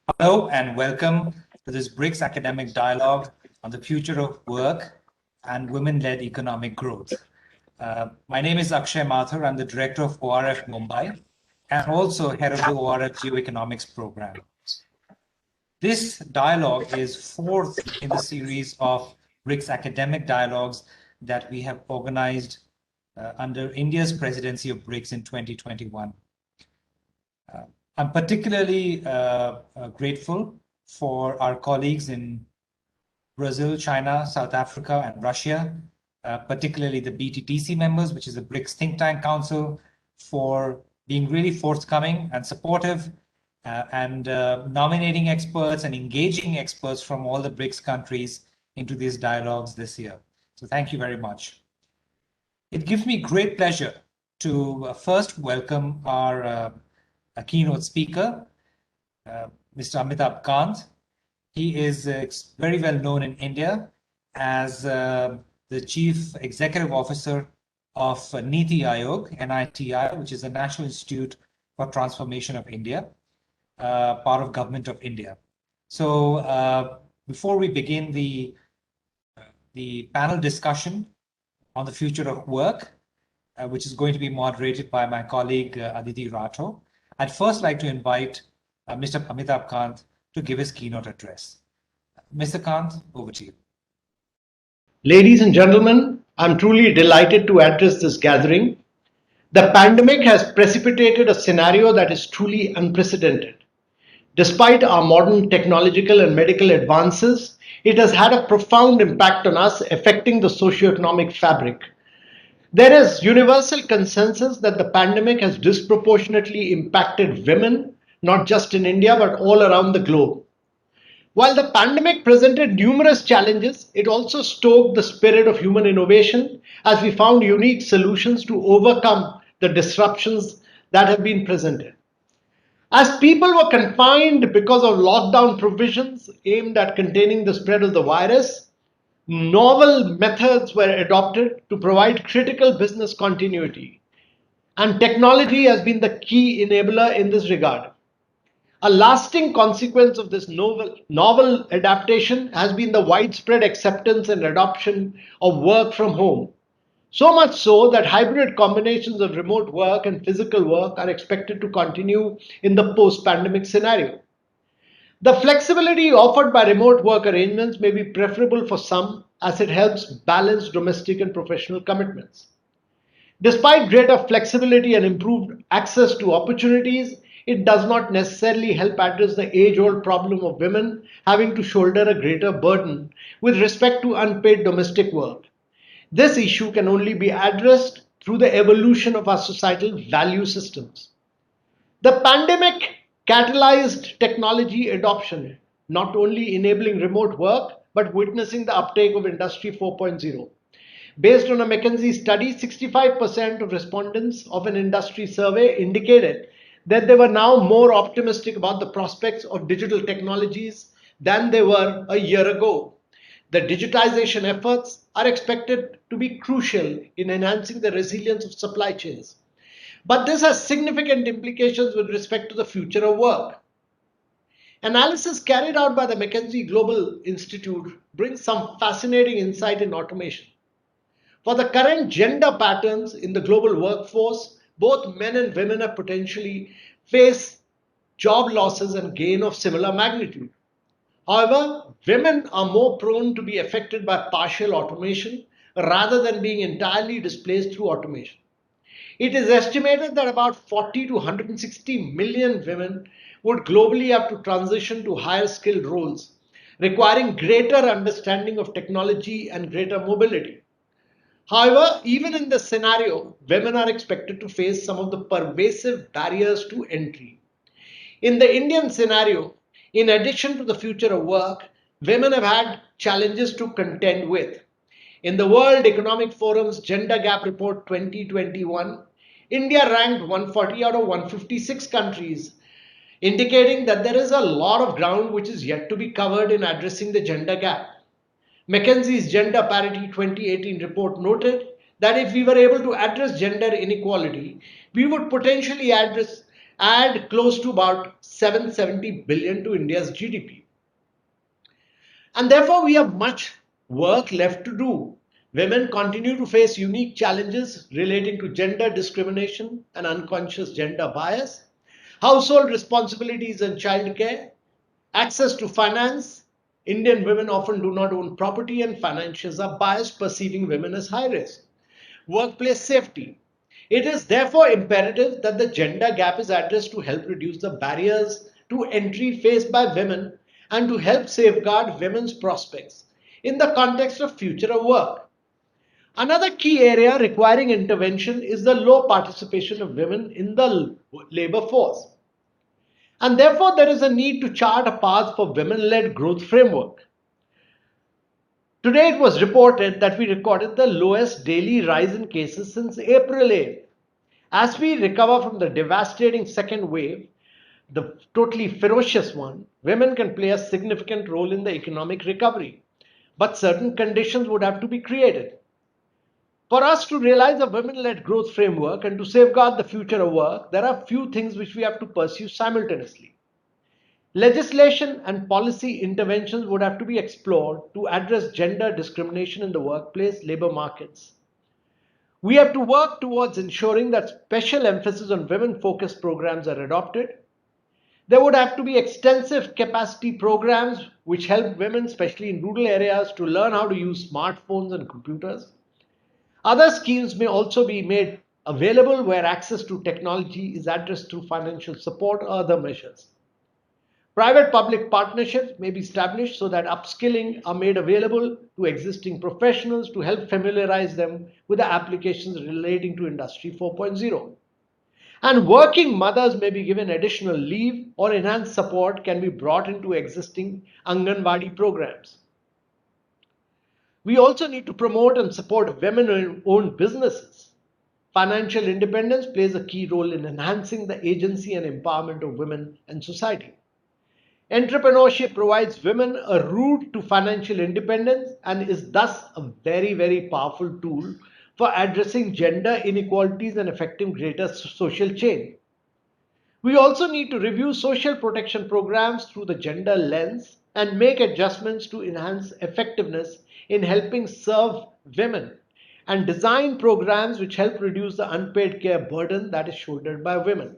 Hello and welcome to this BRICS academic dialogue on the future of work and women-led economic growth. My name is Akshay Mathur. I'm the director of ORF Mumbai and also head of the ORF Geo-Economics program. This dialogue is fourth in the series of BRICS academic dialogues that we have organized under India's presidency of BRICS in 2021. I'm particularly grateful for our colleagues in Brazil, China, South Africa, and Russia, particularly the BTTC members, which is the BRICS Think Tank Council, for being really forthcoming and supportive and nominating experts and engaging experts from all the BRICS countries into these dialogues this year. So thank you very much. It gives me great pleasure to first welcome our a keynote speaker, Mr. Amitabh Kant. He is very well known in India as the Chief Executive Officer of Niti Aayog, NITI, which is the National Institute for Transformation of India, part of Government of India. So before we begin the panel discussion on the future of work, which is going to be moderated by my colleague Aditi Rathore, I'd first like to invite Mr. Amitabh Kant to give his keynote address. Mr. Kant, over to you. Ladies and gentlemen, I'm truly delighted to address this gathering. The pandemic has precipitated a scenario that is truly unprecedented. Despite our modern technological and medical advances, it has had a profound impact on us, affecting the socio-economic fabric. There is universal consensus that the pandemic has disproportionately impacted women, not just in India, but all around the globe. While the pandemic presented numerous challenges, it also stoked the spirit of human innovation as we found unique solutions to overcome the disruptions that have been presented. As people were confined because of lockdown provisions aimed at containing the spread of the virus, novel methods were adopted to provide critical business continuity. And technology has been the key enabler in this regard. A lasting consequence of this novel adaptation has been the widespread acceptance and adoption of work from home. So much so that hybrid combinations of remote work and physical work are expected to continue in the post-pandemic scenario. The flexibility offered by remote work arrangements may be preferable for some as it helps balance domestic and professional commitments. Despite greater flexibility and improved access to opportunities, it does not necessarily help address the age-old problem of women having to shoulder a greater burden with respect to unpaid domestic work. This issue can only be addressed through the evolution of our societal value systems. The pandemic catalyzed technology adoption, not only enabling remote work, but witnessing the uptake of Industry 4.0. Based on a McKinsey study, 65% of respondents of an industry survey indicated that they were now more optimistic about the prospects of digital technologies than they were a year ago. The digitization efforts are expected to be crucial in enhancing the resilience of supply chains. But this has significant implications with respect to the future of work. Analysis carried out by the McKinsey Global Institute brings some fascinating insight in automation. For the current gender patterns in the global workforce, both men and women have potentially face job losses and gain of similar magnitude. However, women are more prone to be affected by partial automation rather than being entirely displaced through automation. It is estimated that about 40 to 160 million women would globally have to transition to higher skilled roles, requiring greater understanding of technology and greater mobility. However, even in this scenario, women are expected to face some of the pervasive barriers to entry. In the Indian scenario, in addition to the future of work, women have had challenges to contend with. In the World Economic Forum's Gender Gap Report 2021, India ranked 140 out of 156 countries, indicating that there is a lot of ground which is yet to be covered in addressing the gender gap. McKinsey's Gender Parity 2018 report noted that if we were able to address gender inequality, we would potentially address add close to about 770 billion to India's GDP. And therefore, we have much work left to do. Women continue to face unique challenges relating to gender discrimination and unconscious gender bias, household responsibilities and childcare, access to finance. Indian women often do not own property, and financiers are biased, perceiving women as high risk. Workplace safety. It is therefore imperative that the gender gap is addressed to help reduce the barriers to entry faced by women and to help safeguard women's prospects in the context of future of work. Another key area requiring intervention is the low participation of women in the labor force. And therefore, there is a need to chart a path for women-led growth framework. Today, it was reported that we recorded the lowest daily rise in cases since April 8th. As we recover from the devastating second wave, the totally ferocious one, women can play a significant role in the economic recovery. But certain conditions would have to be created. For us to realize a women-led growth framework and to safeguard the future of work, there are few things which we have to pursue simultaneously. Legislation and policy interventions would have to be explored to address gender discrimination in the workplace labor markets. We have to work towards ensuring that special emphasis on women-focused programs are adopted. There would have to be extensive capacity programs which help women, especially in rural areas, to learn how to use smartphones and computers. Other schemes may also be made available where access to technology is addressed through financial support or other measures. Private-public partnerships may be established so that upskilling are made available to existing professionals to help familiarize them with the applications relating to Industry 4.0. And working mothers may be given additional leave or enhanced support can be brought into existing Anganwadi programs. We also need to promote and support women-owned businesses. Financial independence plays a key role in enhancing the agency and empowerment of women and society. Entrepreneurship provides women a route to financial independence and is thus a very, very powerful tool for addressing gender inequalities and effecting greater social change. We also need to review social protection programs through the gender lens and make adjustments to enhance effectiveness in helping serve women and design programs which help reduce the unpaid care burden that is shouldered by women.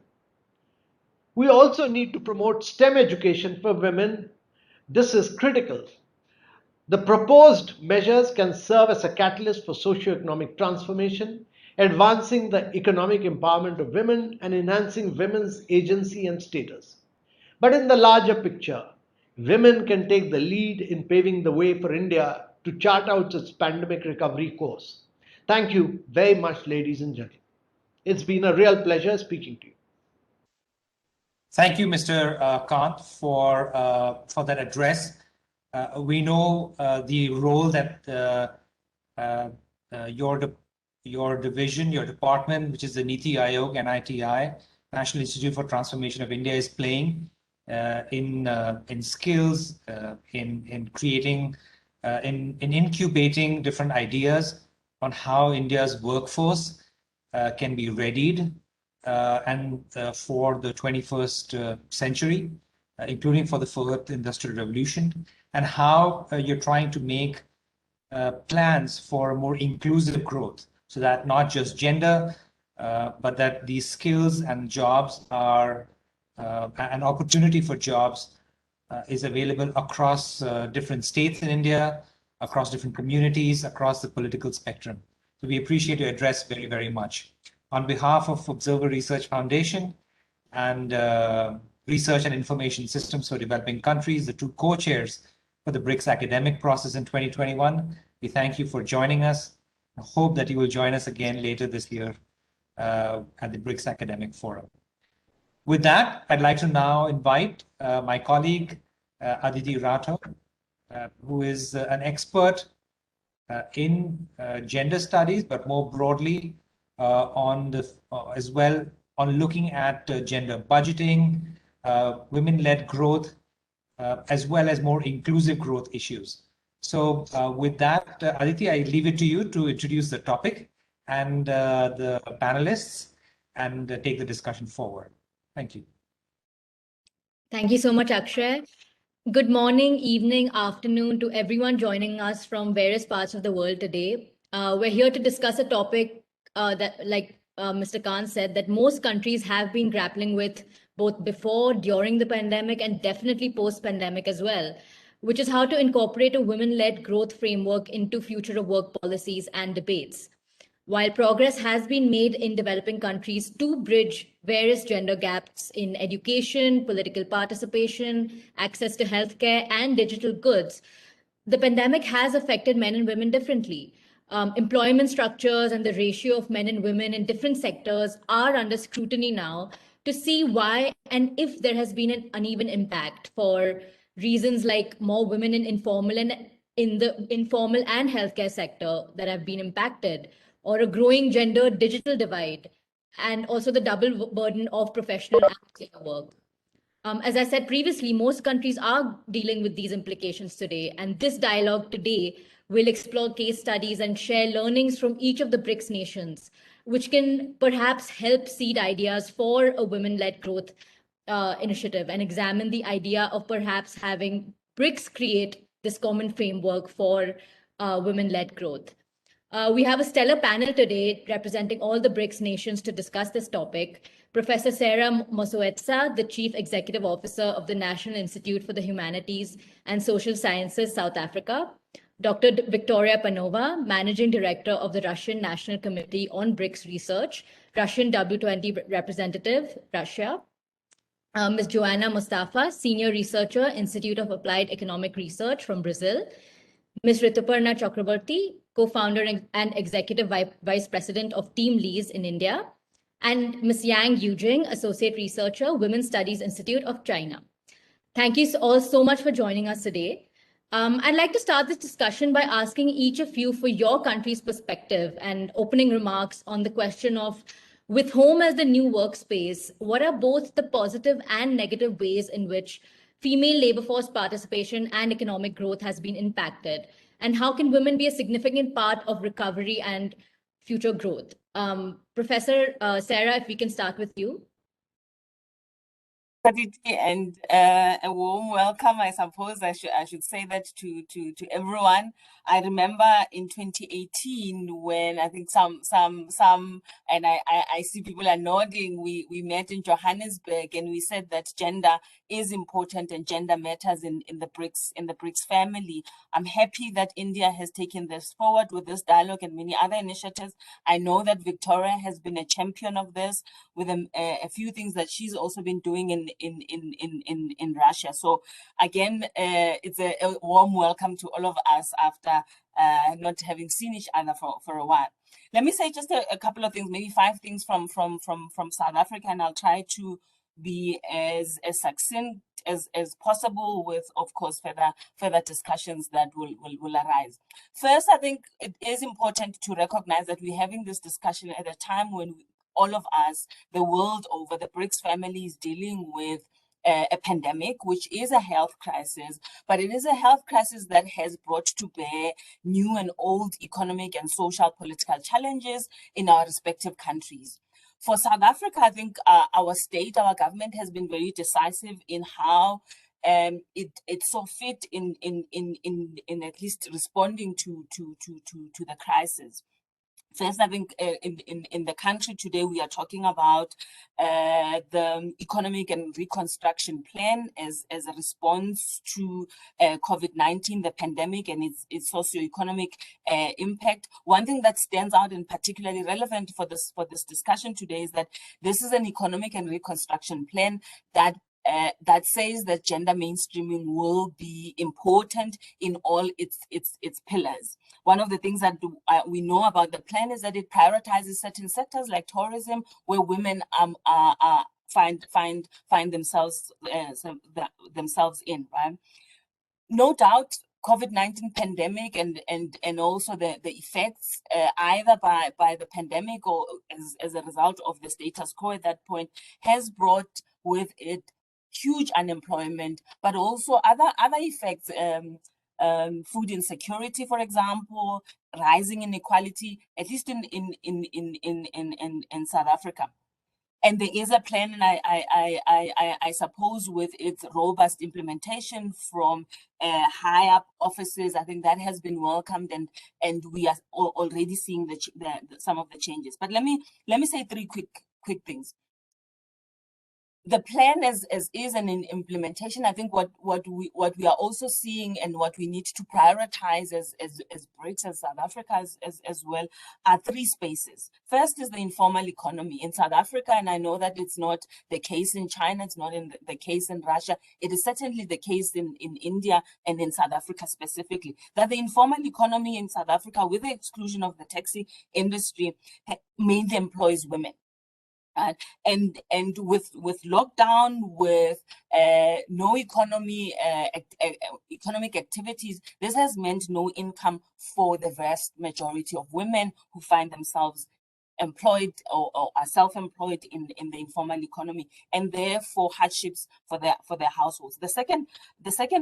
We also need to promote STEM education for women. This is critical. The proposed measures can serve as a catalyst for socio-economic transformation, advancing the economic empowerment of women and enhancing women's agency and status. But in the larger picture, women can take the lead in paving the way for India to chart out its pandemic recovery course. Thank you very much, ladies and gentlemen. It's been a real pleasure speaking to you. Thank you, Mr. Kant, for that address. We know the role that your division, your department, which is the Niti Aayog, NITI, National Institute for Transformation of India, is playing in skills, in creating, in incubating different ideas on how India's workforce can be readied and for the 21st century, including for the fourth industrial revolution, and how you're trying to make plans for a more inclusive growth, so that not just gender, but that these skills and jobs are an opportunity for jobs is available across different states in India, across different communities, across the political spectrum. So we appreciate your address very, very much. On behalf of Observer Research Foundation and Research and Information Systems for Developing Countries, the two co-chairs for the BRICS academic process in 2021, we thank you for joining us. I hope that you will join us again later this year at the BRICS Academic Forum. With that, I'd like to now invite my colleague, Aditi Rathod, who is an expert in gender studies, but more broadly on the as well on looking at gender budgeting, women-led growth, as well as more inclusive growth issues. So with that, Aditi, I leave it to you to introduce the topic and the panelists and take the discussion forward. Thank you. Thank you so much, Akshay. Good morning, evening, afternoon to everyone joining us from various parts of the world today. We're here to discuss a topic that, like Mr. Khan said, that most countries have been grappling with both before, during the pandemic, and definitely post-pandemic as well, which is how to incorporate a women-led growth framework into future of work policies and debates. While progress has been made in developing countries to bridge various gender gaps in education, political participation, access to healthcare, and digital goods, the pandemic has affected men and women differently. Employment structures and the ratio of men and women in different sectors are under scrutiny now to see why and if there has been an uneven impact for reasons like more women in the informal and healthcare sector that have been impacted, or a growing gender digital divide, and also the double burden of professional and care work. As I said previously, most countries are dealing with these implications today, and this dialogue today will explore case studies and share learnings from each of the BRICS nations, which can perhaps help seed ideas for a women-led growth initiative and examine the idea of perhaps having BRICS create this common framework for women-led growth. We have a stellar panel today representing all the BRICS nations to discuss this topic. Professor Sarah Mosoetsa, the Chief Executive Officer of the National Institute for the Humanities and Social Sciences, South Africa. Dr. Victoria Panova, Managing Director of the Russian National Committee on BRICS Research, Russian W20 Representative, Russia. Ms. Joanna Mustafa, Senior Researcher, Institute of Applied Economic Research from Brazil. Ms. Rituparna Chakraborty, co-founder and executive vice president of Team Lease in India, and Ms. Yang Yujing, associate researcher, Women's Studies Institute of China. Thank you all so much for joining us today. I'd like to start this discussion by asking each of you for your country's perspective and opening remarks on the question of, with home as the new workspace, what are both the positive and negative ways in which female labor force participation and economic growth has been impacted? And how can women be a significant part of recovery and future growth? Professor Sarah, if we can start with you. And a warm welcome, I suppose I should say that to everyone. I remember in 2018 when I think some and I see people are nodding. We met in Johannesburg and we said that gender is important and gender matters in the BRICS family. I'm happy that India has taken this forward with this dialogue and many other initiatives. I know that Victoria has been a champion of this with a few things that she's also been doing in Russia. So again, it's a warm welcome to all of us after not having seen each other for a while. Let me say just a couple of things, maybe 5 things from South Africa, and I'll try to be as succinct as possible with, of course, further discussions that will arise. First, I think it is important to recognize that we're having this discussion at a time when all of us, the world over, the BRICS family is dealing with a pandemic, which is a health crisis, but it is a health crisis that has brought to bear new and old economic and social political challenges in our respective countries. For South Africa, I think our state, our government has been very decisive in how it saw fit in at least responding to the crisis. First, I think in the country today, we are talking about the economic and reconstruction plan as a response to COVID-19, the pandemic, and its socioeconomic impact. One thing that stands out and particularly relevant for this discussion today is that this is an economic and reconstruction plan that says that gender mainstreaming will be important in all its pillars. One of the things that we know about the plan is that it prioritizes certain sectors like tourism, where women find themselves in, right? No doubt, COVID-19 pandemic and also the effects either by the pandemic or as a result of the status quo at that point has brought with it huge unemployment, but also other effects, food insecurity, for example, rising inequality, at least in South Africa. And there is a plan, and I suppose with its robust implementation from high up offices, I think that has been welcomed, and we are already seeing some of the changes. But let me say three quick things. The plan is an implementation. I think what we are also seeing, and what we need to prioritize as BRICS, as South Africa as well, are three spaces. First is the informal economy in South Africa, and I know that it's not the case in China, it's not the case in Russia. It is certainly the case in India and in South Africa specifically, that the informal economy in South Africa, with the exclusion of the taxi industry, mainly employs women. And with lockdown, with no economic activities, this has meant no income for the vast majority of women who find themselves employed or are self-employed in the informal economy, and therefore hardships for their households. The second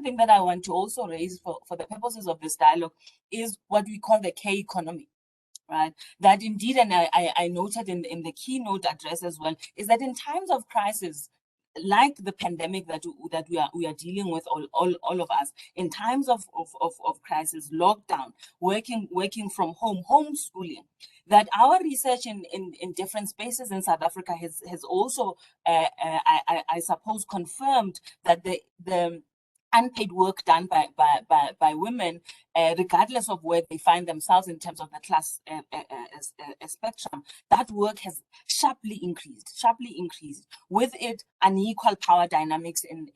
thing that I want to also raise for the purposes of this dialogue is what we call the K economy. Right, that indeed, and I noted in the keynote address as well, is that in times of crisis, like the pandemic that we are dealing with, all of us, in times of crisis, lockdown, working from home, homeschooling, that our research in different spaces in South Africa has also, I suppose, confirmed that the unpaid work done by women, regardless of where they find themselves in terms of the class spectrum, that work has sharply increased. With it, unequal power dynamics in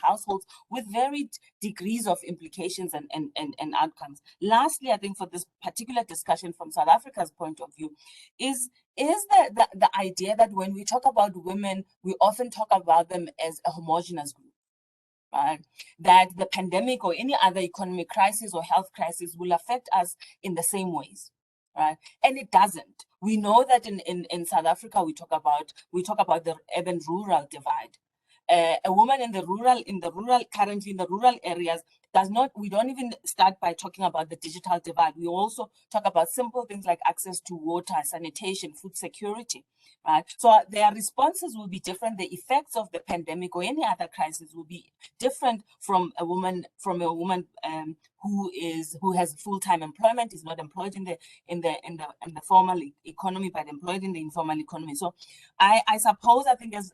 households, with varied degrees of implications and outcomes. Lastly, I think for this particular discussion from South Africa's point of view, is the idea that when we talk about women, we often talk about them as a homogeneous group. That the pandemic or any other economic crisis or health crisis will affect us in the same ways, right? And it doesn't. We know that in South Africa, we talk about the urban-rural divide. A woman currently in the rural areas we don't even start by talking about the digital divide. We also talk about simple things like access to water, sanitation, food security, right? So their responses will be different. The effects of the pandemic or any other crisis will be different from a woman who has full-time employment, is not employed in the formal economy, but employed in the informal economy. So I suppose, I think as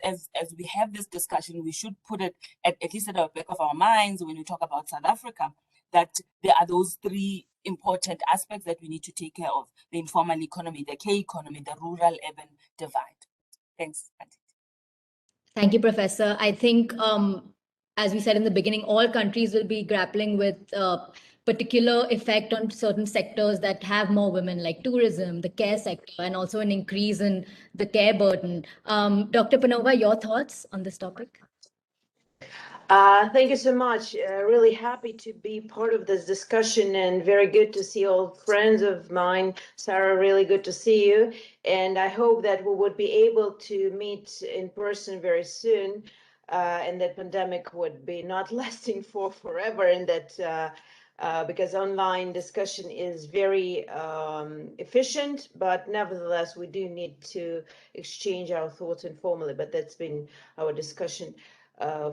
we have this discussion, we should put it at least at the back of our minds when we talk about South Africa, that there are those three important aspects that we need to take care of: the informal economy, the K economy, the rural-urban divide. Thanks. Thank you, Professor. I think, as we said in the beginning, all countries will be grappling with particular effect on certain sectors that have more women, like tourism, the care sector, and also an increase in the care burden. Dr. Panova, your thoughts on this topic? Thank you so much. Really happy to be part of this discussion, and very good to see old friends of mine. Sarah, really good to see you. And I hope that we would be able to meet in person very soon, and that pandemic would be not lasting for forever, and that because online discussion is very efficient, but nevertheless, we do need to exchange our thoughts informally, but that's been our discussion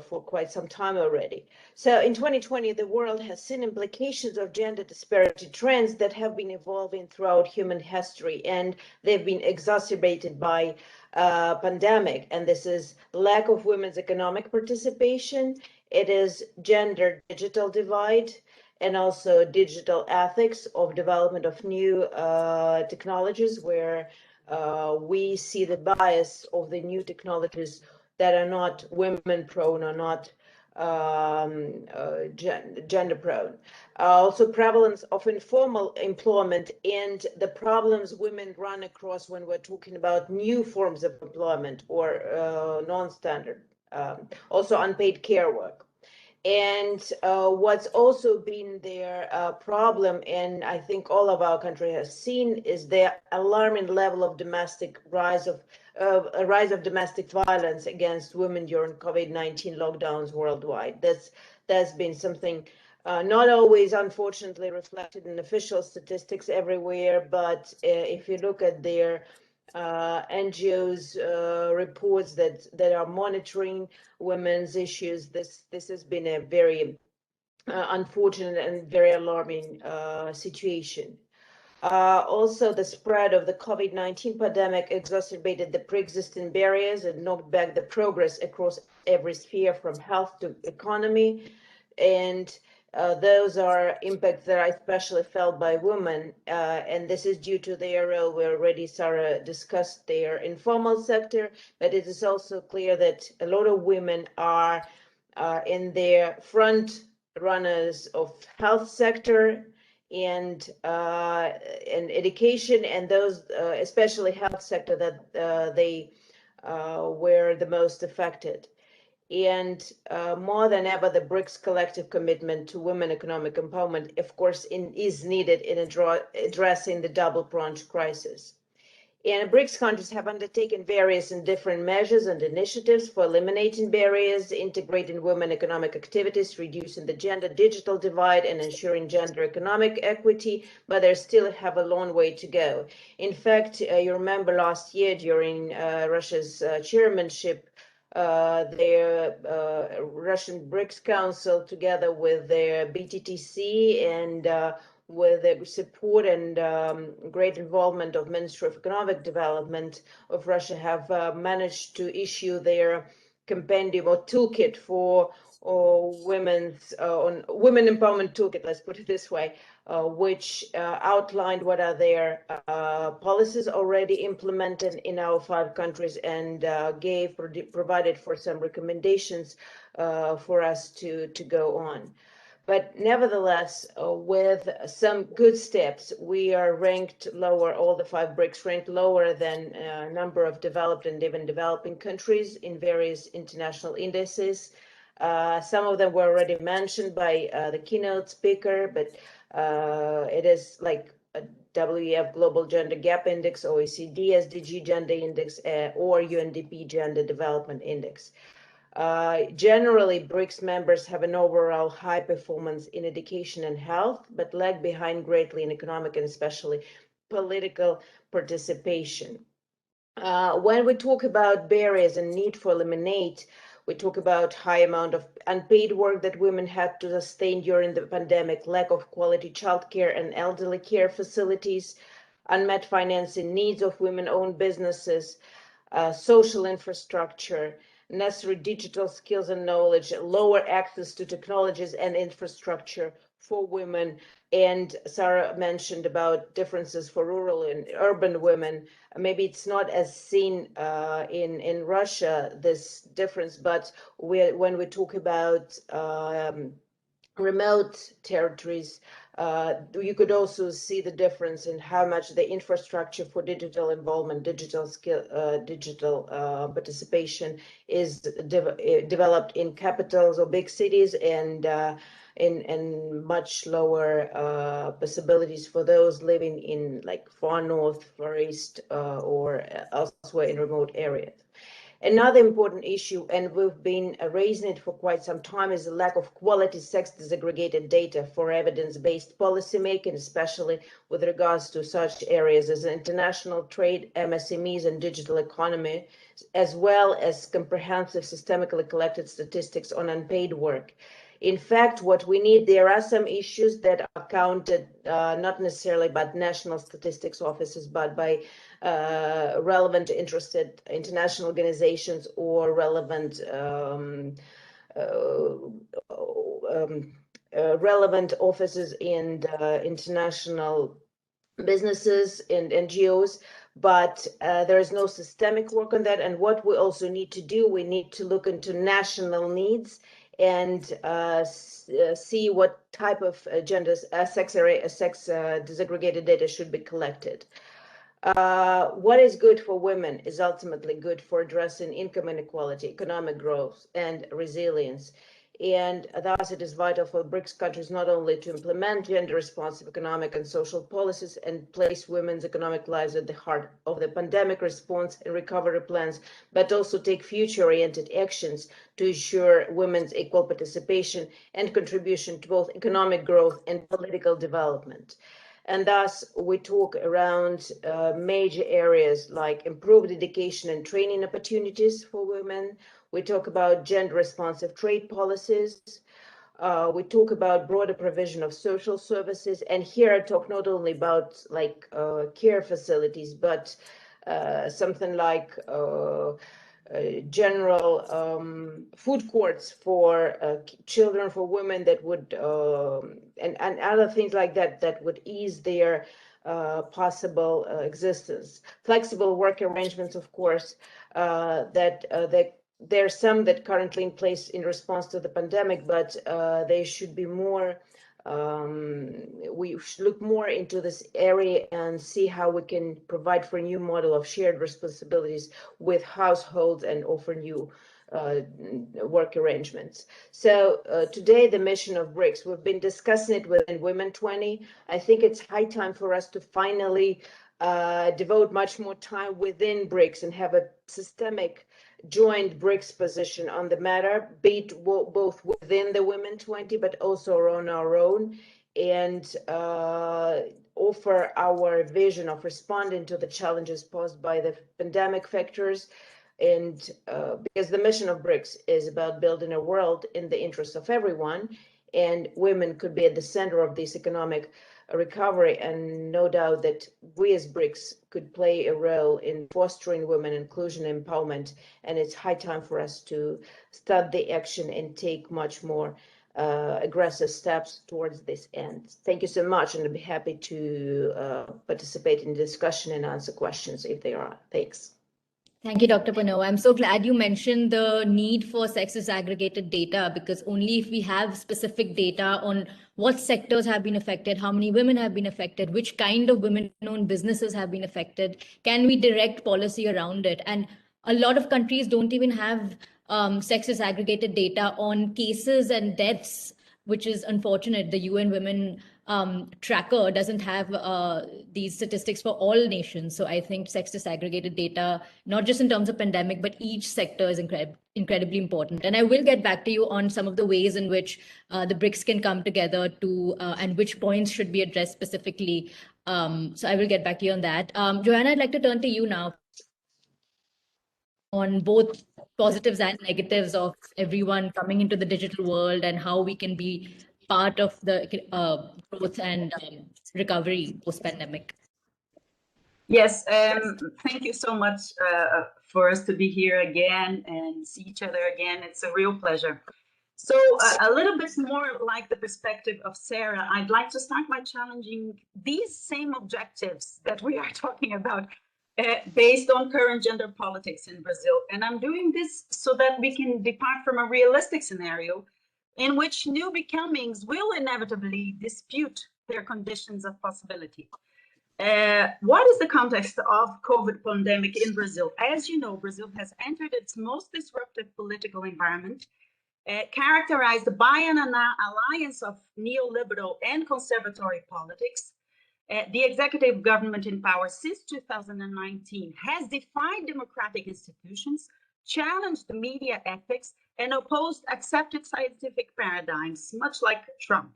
for quite some time already. So in 2020, the world has seen implications of gender disparity trends that have been evolving throughout human history, and they've been exacerbated by pandemic. And this is lack of women's economic participation. It is gender digital divide, and also digital ethics of development of new technologies, where we see the bias of the new technologies that are not women prone or not gender prone. Also prevalence of informal employment and the problems women run across when we're talking about new forms of employment or non-standard. Also unpaid care work. And what's also been their problem, and I think all of our country has seen, is the alarming level of rise of domestic violence against women during COVID-19 lockdowns worldwide. That's been something not always, unfortunately, reflected in official statistics everywhere, but if you look at their NGOs reports that are monitoring women's issues. This has been a very unfortunate and very alarming situation. Also, the spread of the COVID-19 pandemic exacerbated the pre-existing barriers and knocked back the progress across every sphere from health to economy. And those are impacts that are especially felt by women. And this is due to their role. We already, Sarah, discussed their informal sector, but it is also clear that a lot of women are in their front runners of health sector and education, and those especially health sector that they were the most affected. And more than ever, the BRICS collective commitment to women economic empowerment, of course, is needed in addressing the double-pronged crisis. And BRICS countries have undertaken various and different measures and initiatives for eliminating barriers, integrating women economic activities, reducing the gender digital divide, and ensuring gender economic equity, but they still have a long way to go. In fact, you remember last year during Russia's chairmanship, their Russian BRICS Council, together with their BTTC and with the support and great involvement of Ministry of Economic Development of Russia, have managed to issue their compendium or toolkit for women's women empowerment toolkit, let's put it this way, which outlined what are their policies already implemented in our 5 countries and provided for some recommendations for us to go on. But nevertheless, with some good steps, we are ranked lower, all the 5 BRICS ranked lower than a number of developed and even developing countries in various international indices. Some of them were already mentioned by the keynote speaker, but it is like a WEF Global Gender Gap Index, OECD SDG Gender Index, or UNDP Gender Development Index. Generally, BRICS members have an overall high performance in education and health, but lag behind greatly in economic and especially political participation. When we talk about barriers and need for eliminate, we talk about high amount of unpaid work that women had to sustain during the pandemic, lack of quality childcare and elderly care facilities, unmet financing needs of women-owned businesses, social infrastructure, necessary digital skills and knowledge, lower access to technologies and infrastructure for women. And Sarah mentioned about differences for rural and urban women. Maybe it's not as seen in Russia, this difference, but when we talk about remote territories, you could also see the difference in how much the infrastructure for digital involvement, digital skill, digital participation is developed in capitals or big cities, and in much lower possibilities for those living in like far north, far east, or elsewhere in remote areas. Another important issue, and we've been raising it for quite some time, is the lack of quality sex disaggregated data for evidence-based policymaking, especially with regards to such areas as international trade, MSMEs, and digital economy, as well as comprehensive systemically collected statistics on unpaid work. In fact, what we need, there are some issues that are counted not necessarily by national statistics offices, but by relevant interested international organizations or relevant relevant offices in international businesses and NGOs, but there is no systemic work on that. And what we also need to do, we need to look into national needs and see what type of sex disaggregated data should be collected. What is good for women is ultimately good for addressing income inequality, economic growth, and resilience. And thus, it is vital for BRICS countries not only to implement gender-responsive economic and social policies and place women's economic lives at the heart of the pandemic response and recovery plans, but also take future-oriented actions to ensure women's equal participation and contribution to both economic growth and political development. And thus, we talk around major areas like improved education and training opportunities for women. We talk about gender-responsive trade policies. We talk about broader provision of social services. And here I talk not only about like care facilities, but something like general food courts for children, for women that would, and other things like that, that would ease their possible existence. Flexible work arrangements, of course, that there are some that currently in place in response to the pandemic, but they should be more, we should look more into this area and see how we can provide for a new model of shared responsibilities with households and offer new work arrangements. So today, the mission of BRICS, we've been discussing it within Women 20. I think it's high time for us to finally devote much more time within BRICS and have a systemic joint BRICS position on the matter, be it both within the Women 20, but also on our own, and offer our vision of responding to the challenges posed by the pandemic factors. And because the mission of BRICS is about building a world in the interest of everyone, and women could be at the center of this economic recovery, and no doubt that we as BRICS could play a role in fostering women inclusion and empowerment, and it's high time for us to start the action and take much more aggressive steps towards this end. Thank you so much, and I'd be happy to participate in the discussion and answer questions if there are. Thanks. Thank you, Dr. Pano. I'm so glad you mentioned the need for sex disaggregated data, because only if we have specific data on what sectors have been affected, how many women have been affected, which kind of women-owned businesses have been affected, can we direct policy around it. And a lot of countries don't even have sex disaggregated data on cases and deaths, which is unfortunate. The UN Women tracker doesn't have these statistics for all nations. So I think sex disaggregated data, not just in terms of pandemic, but each sector is incredibly important. And I will get back to you on some of the ways in which the BRICS can come together to, and which points should be addressed specifically. So I will get back to you on that. Joanna, I'd like to turn to you now on both positives and negatives of everyone coming into the digital world and how we can be part of the growth and recovery post-pandemic. Yes, thank you so much for us to be here again and see each other again. It's a real pleasure. So a little bit more like the perspective of Sarah, I'd like to start by challenging these same objectives that we are talking about based on current gender politics in Brazil. And I'm doing this so that we can depart from a realistic scenario in which new becomings will inevitably dispute their conditions of possibility. What is the context of COVID pandemic in Brazil? As you know, Brazil has entered its most disruptive political environment, characterized by an alliance of neoliberal and conservatory politics. The executive government in power since 2019 has defied democratic institutions, challenged the media ethics, and opposed accepted scientific paradigms, much like Trump.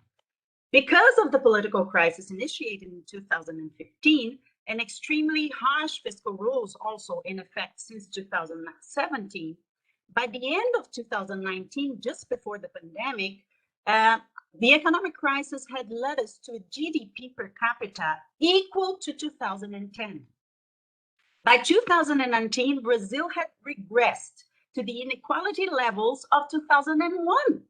Because of the political crisis initiated in 2015 and extremely harsh fiscal rules also in effect since 2017, by the end of 2019, just before the pandemic, the economic crisis had led us to a GDP per capita equal to 2010. By 2019, Brazil had regressed to the inequality levels of 2001.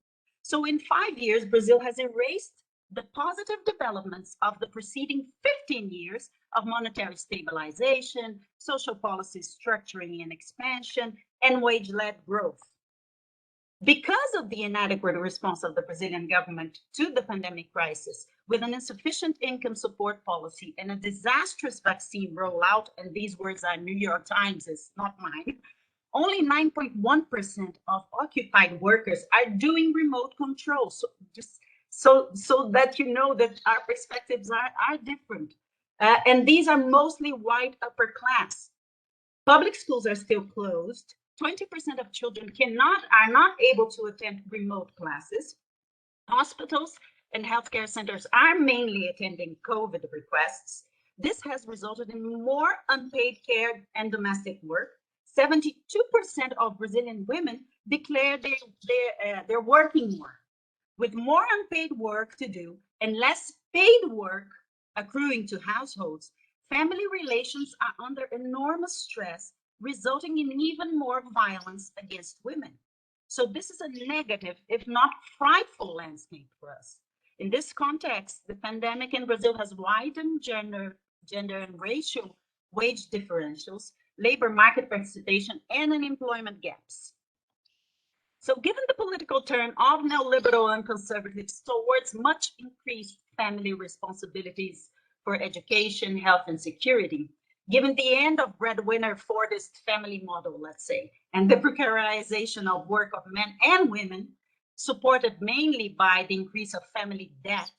So in 5 years, Brazil has erased the positive developments of the preceding 15 years of monetary stabilization, social policy structuring and expansion, and wage-led growth. Because of the inadequate response of the Brazilian government to the pandemic crisis, with an insufficient income support policy and a disastrous vaccine rollout, and these words are New York Times, it's not mine, only 9.1% of occupied workers are doing remote control. So just so that you know that our perspectives are different. And these are mostly white upper class. Public schools are still closed. 20% of children are not able to attend remote classes. Hospitals and healthcare centers are mainly attending COVID requests, this has resulted in more unpaid care and domestic work. 72% of Brazilian women declare they're working more. With more unpaid work to do and less paid work accruing to households, family relations are under enormous stress, resulting in even more violence against women. So this is a negative, if not frightful, landscape for us. In this context, the pandemic in Brazil has widened gender and racial wage differentials, labor market participation, and unemployment gaps. So given the political turn of neoliberal and conservatives towards much increased family responsibilities for education, health, and security, given the end of breadwinner Fordist family model, let's say, and the precarization of work of men and women, supported mainly by the increase of family debt,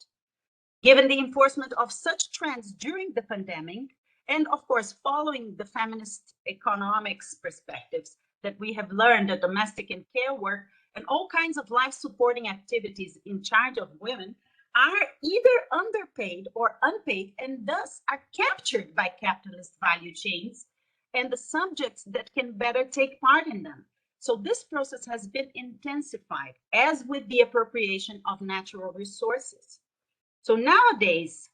given the enforcement of such trends during the pandemic, and of course, following the feminist economics perspectives that we have learned that domestic and care work and all kinds of life supporting activities in charge of women are either underpaid or unpaid and thus are captured by capitalist value chains and the subjects that can better take part in them. So this process has been intensified, as with the appropriation of natural resources. So nowadays,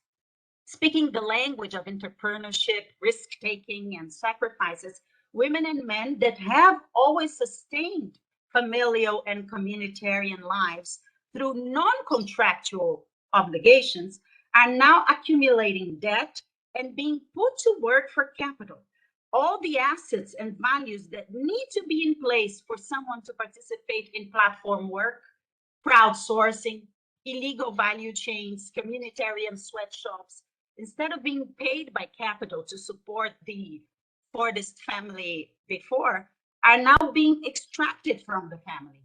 speaking the language of entrepreneurship, risk-taking, and sacrifices, women and men that have always sustained familial and communitarian lives through non-contractual obligations are now accumulating debt and being put to work for capital. All the assets and values that need to be in place for someone to participate in platform work, crowdsourcing, illegal value chains, communitarian sweatshops, instead of being paid by capital to support the Fordist family before, are now being extracted from the family.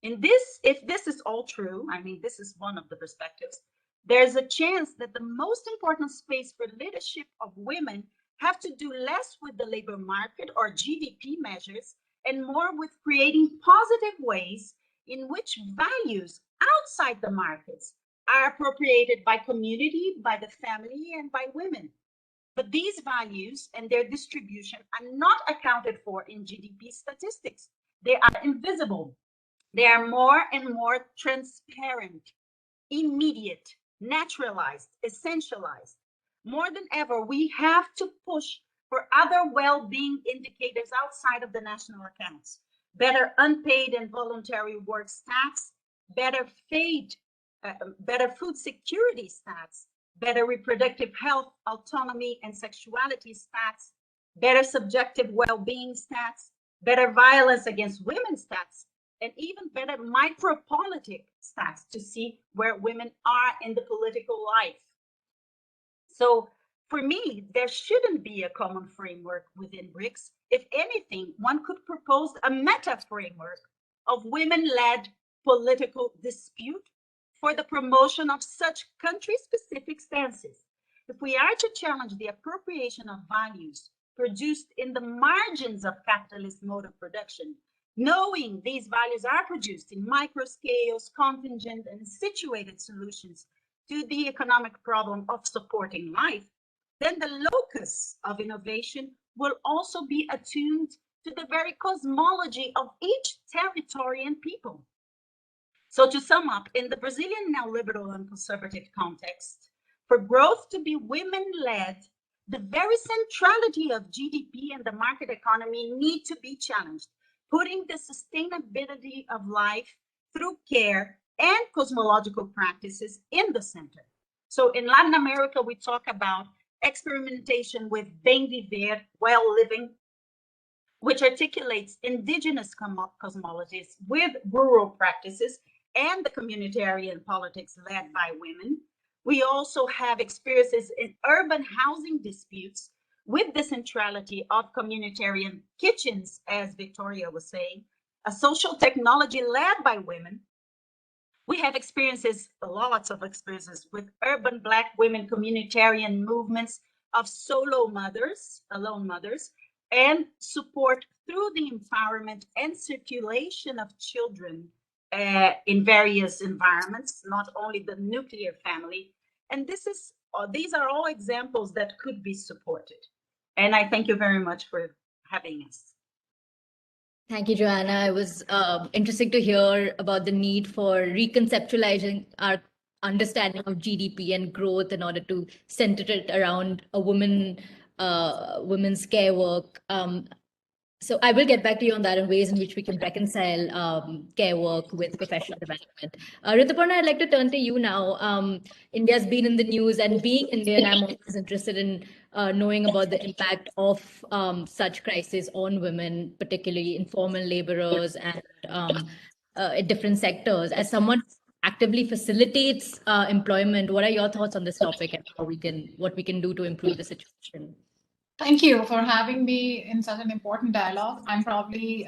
In this, if this is all true, I mean, this is one of the perspectives, there's a chance that the most important space for leadership of women have to do less with the labor market or GDP measures and more with creating positive ways in which values outside the markets are appropriated by community, by the family, and by women. But these values and their distribution are not accounted for in GDP statistics. They are invisible. They are more and more transparent, immediate, naturalized, essentialized. More than ever, we have to push for other well-being indicators outside of the national accounts. Better unpaid and voluntary work stats, better food security stats, better reproductive health, autonomy, and sexuality stats, better subjective well-being stats, better violence against women stats, and even better micropolitic stats to see where women are in the political life. So for me, there shouldn't be a common framework within BRICS. If anything, one could propose a meta framework of women-led political dispute for the promotion of such country-specific stances. If we are to challenge the appropriation of values produced in the margins of capitalist mode of production, knowing these values are produced in microscales, contingent, and situated solutions to the economic problem of supporting life, then the locus of innovation will also be attuned to the very cosmology of each territory and people. So to sum up, in the Brazilian neoliberal and conservative context, for growth to be women-led, the very centrality of GDP and the market economy need to be challenged, putting the sustainability of life through care and cosmological practices in the center. So in Latin America, we talk about experimentation with bem viver, well living, which articulates indigenous cosmologies with rural practices and the communitarian politics led by women. We also have experiences in urban housing disputes with the centrality of communitarian kitchens, as Victoria was saying, a social technology led by women. We have experiences, lots of experiences with urban Black women communitarian movements of solo mothers, alone mothers, and support through the empowerment and circulation of children in various environments, not only the nuclear family. And these are all examples that could be supported. And I thank you very much for having us. Thank you, Joanna. It was interesting to hear about the need for reconceptualizing our understanding of GDP and growth in order to center it around a women's care work. So I will get back to you on that and ways in which we can reconcile care work with professional development. Rituparna, I'd like to turn to you now. India's been in the news, and being Indian, I'm always interested in knowing about the impact of such crises on women, particularly informal laborers and in different sectors. As someone who actively facilitates employment, what are your thoughts on this topic and what we can do to improve the situation? Thank you for having me in such an important dialogue. I'm probably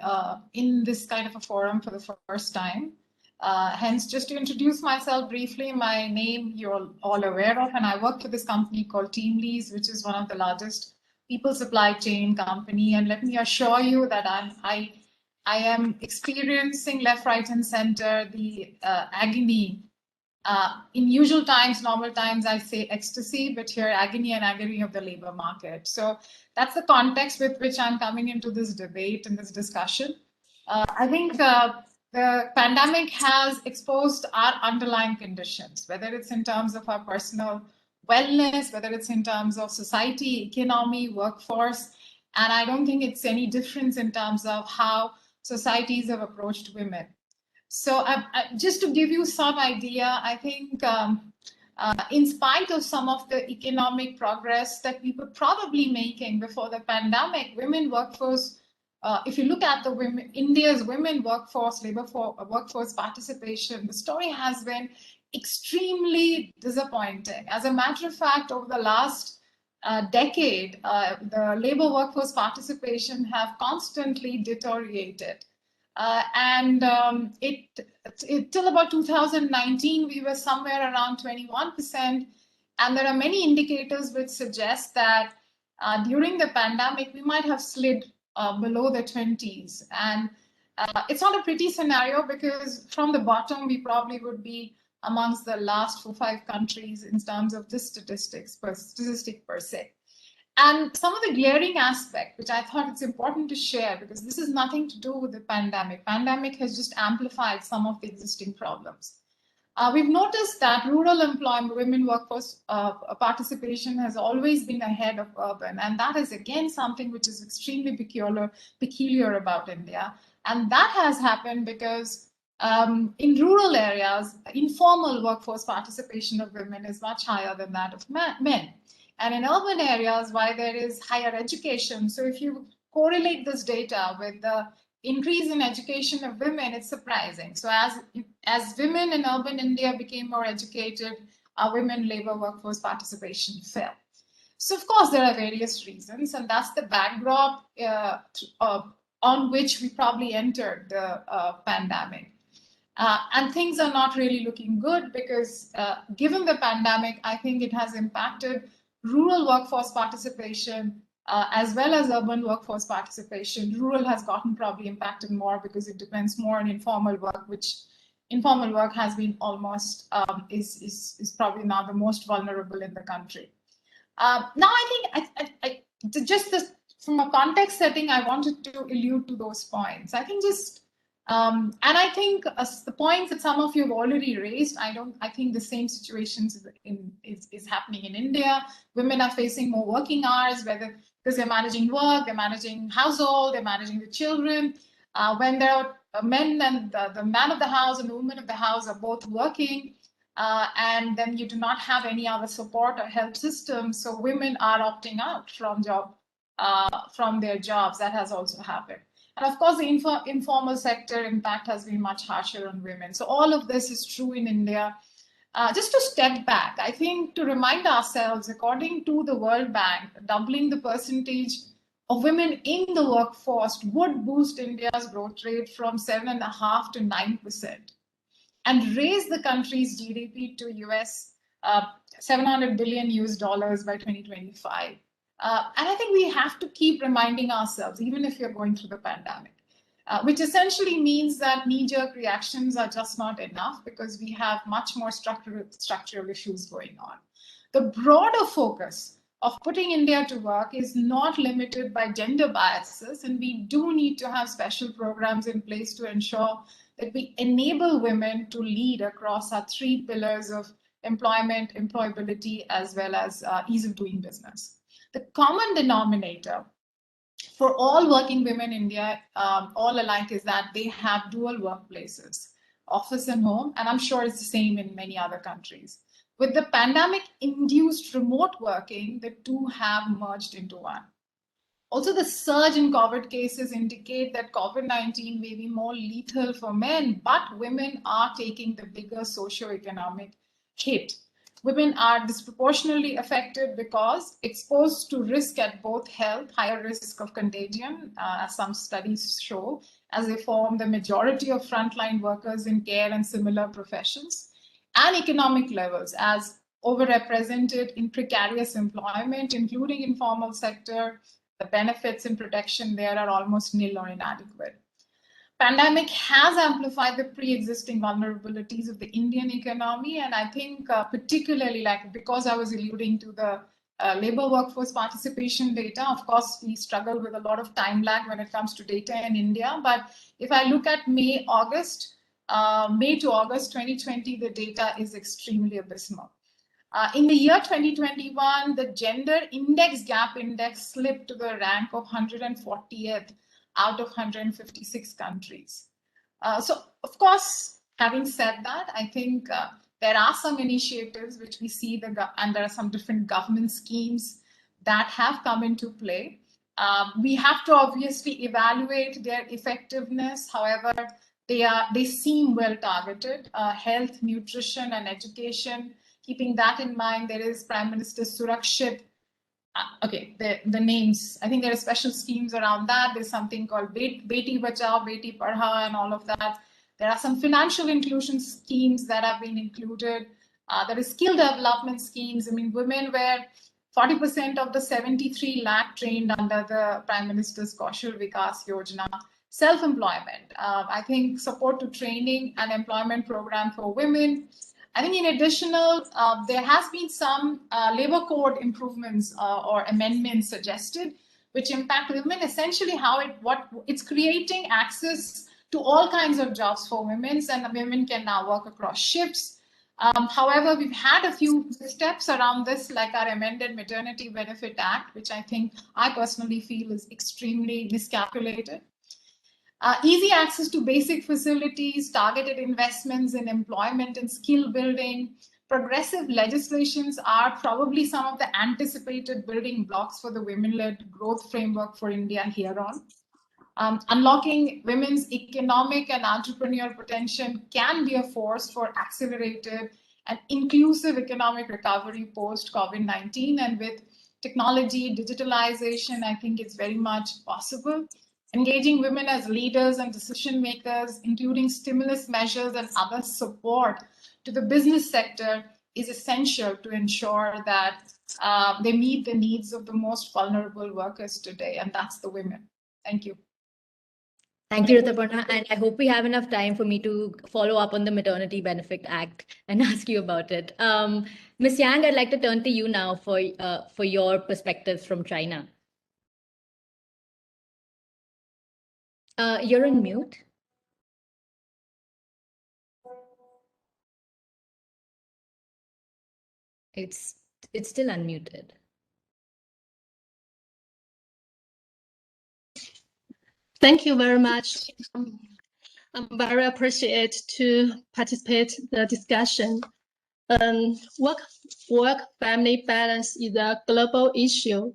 in this kind of a forum for the first time. Hence, just to introduce myself briefly, my name you're all aware of, and I work for this company called TeamLease, which is one of the largest people supply chain company. And let me assure you that I am experiencing left, right, and center the agony. In usual times, normal times, I say ecstasy, but here agony and agony of the labor market. So that's the context with which I'm coming into this debate and this discussion. I think the pandemic has exposed our underlying conditions, whether it's in terms of our personal wellness, whether it's in terms of society, economy, workforce. And I don't think it's any difference in terms of how societies have approached women. So just to give you some idea, I think in spite of some of the economic progress that we were probably making before the pandemic, women workforce, if you look at India's women workforce, workforce participation, the story has been extremely disappointing. As a matter of fact, over the last decade, the labor workforce participation have constantly deteriorated. Till about 2019, we were somewhere around 21%. And there are many indicators which suggest that during the pandemic, we might have slid below the 20s. And it's not a pretty scenario because from the bottom, we probably would be amongst the last 4 or 5 countries in terms of this statistic per se. And some of the glaring aspect, which I thought it's important to share, because this has nothing to do with the pandemic. Pandemic has just amplified some of the existing problems. We've noticed that rural employment, women workforce participation has always been ahead of urban. And that is, again, something which is extremely peculiar about India. And that has happened because in rural areas, informal workforce participation of women is much higher than that of men. And in urban areas, while there is higher education, so if you correlate this data with the increase in education of women, it's surprising. So as women in urban India became more educated, our women labor workforce participation fell. So of course, there are various reasons, and that's the backdrop on which we probably entered the pandemic. And things are not really looking good because given the pandemic, I think it has impacted rural workforce participation as well as urban workforce participation. Rural has gotten probably impacted more because it depends more on informal work, which informal work has been almost is probably now the most vulnerable in the country. Now, I think from a context setting, I wanted to allude to those points. I think and I think the points that some of you have already raised, I think the same situations is happening in India. Women are facing more working hours, whether because they're managing work, they're managing household, they're managing the children. When there are men and the man of the house and the woman of the house are both working, and then you do not have any other support or help system, so women are opting out from their jobs. That has also happened. And of course, the informal sector impact has been much harsher on women. So all of this is true in India. Just to step back, I think to remind ourselves, according to the World Bank, doubling the percentage of women in the workforce would boost India's growth rate from 7.5% to 9% and raise the country's GDP to US $700 billion by 2025. And I think we have to keep reminding ourselves, even if you're going through the pandemic. which essentially means that knee-jerk reactions are just not enough because we have much more structural issues going on. The broader focus of putting India to work is not limited by gender biases, and we do need to have special programs in place to ensure that we enable women to lead across our 3 pillars of employment, employability, as well as ease of doing business. The common denominator for all working women in India, all alike, is that they have dual workplaces, office and home, and I'm sure it's the same in many other countries. With the pandemic-induced remote working, the two have merged into one. Also, the surge in COVID cases indicate that COVID-19 may be more lethal for men, but women are taking the bigger socioeconomic hit. Women are disproportionately affected because exposed to risk at both health, higher risk of contagion, as some studies show, as they form the majority of frontline workers in care and similar professions, and economic levels as overrepresented in precarious employment, including informal sector. The benefits and protection there are almost nil or inadequate. Pandemic has amplified the pre-existing vulnerabilities of the Indian economy, and I think particularly, like, because I was alluding to the labor workforce participation data, of course, we struggle with a lot of time lag when it comes to data in India. But if I look at May to August 2020, the data is extremely abysmal. In the year 2021, the gender index gap index slipped to the rank of 140th out of 156 countries. So, of course, having said that, I think there are some initiatives which we see, and there are some different government schemes that have come into play. We have to obviously evaluate their effectiveness. However, they seem well targeted. Health, nutrition, and education. Keeping that in mind, there is Prime Minister Surakshit. Okay, the names, I think there are special schemes around that. There's something called Beti Bachao, Beti Padhao, and all of that. There are some financial inclusion schemes that have been included. There is skill development schemes. I mean, women were 40% of the 73 lakh trained under the Prime Minister's Kaushal Vikas Yojana. Self-employment, I think support to training and employment program for women. I think in additional, there has been some labor code improvements or amendments suggested, which impact women. Essentially, it's creating access to all kinds of jobs for women, and women can now work across shifts. However, we've had a few steps around this, like our amended Maternity Benefits Act, which I personally feel is extremely miscalculated. Easy access to basic facilities, targeted investments in employment and skill building, progressive legislations are probably some of the anticipated building blocks for the women-led growth framework for India hereon. Unlocking women's economic and entrepreneurial potential can be a force for accelerated and inclusive economic recovery post-COVID-19. And with technology, digitalization, I think it's very much possible. Engaging women as leaders and decision makers, including stimulus measures and other support to the business sector, is essential to ensure that they meet the needs of the most vulnerable workers today, and that's the women. Thank you. Thank you, Ritaparna, and I hope we have enough time for me to follow up on the Maternity Benefit Act and ask you about it. Ms. Yang, I'd like to turn to you now for your perspectives from China. You're on mute. It's still unmuted. Thank you very much. I'm very appreciated to participate in the discussion. Work-family balance is a global issue.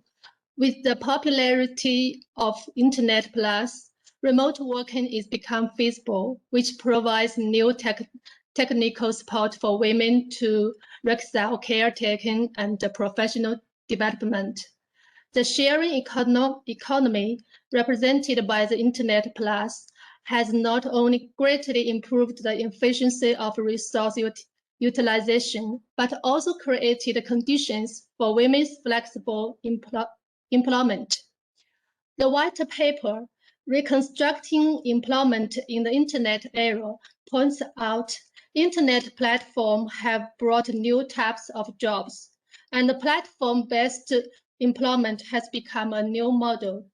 With the popularity of Internet Plus, remote working is become feasible, which provides new technical support for women to reconcile caretaking and professional development. The sharing economy represented by the Internet Plus has not only greatly improved the efficiency of resource utilization, but also created conditions for women's flexible employment. The white paper Reconstructing Employment in the Internet Era points out Internet platforms have brought new types of jobs, and the platform-based employment has become a new model.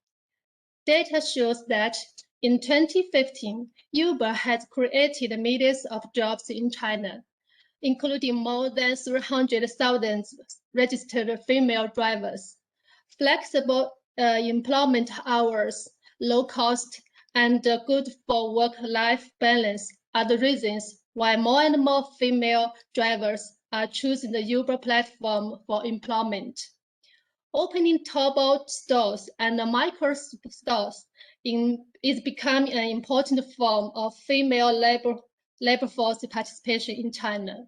Data shows that in 2015, Uber has created millions of jobs in China, including more than 300,000 registered female drivers. Flexible employment hours, low cost, and good for work-life balance are the reasons why more and more female drivers are choosing the Uber platform for employment. Opening Taobao stores and micro stores is becoming an important form of female labor force participation in China.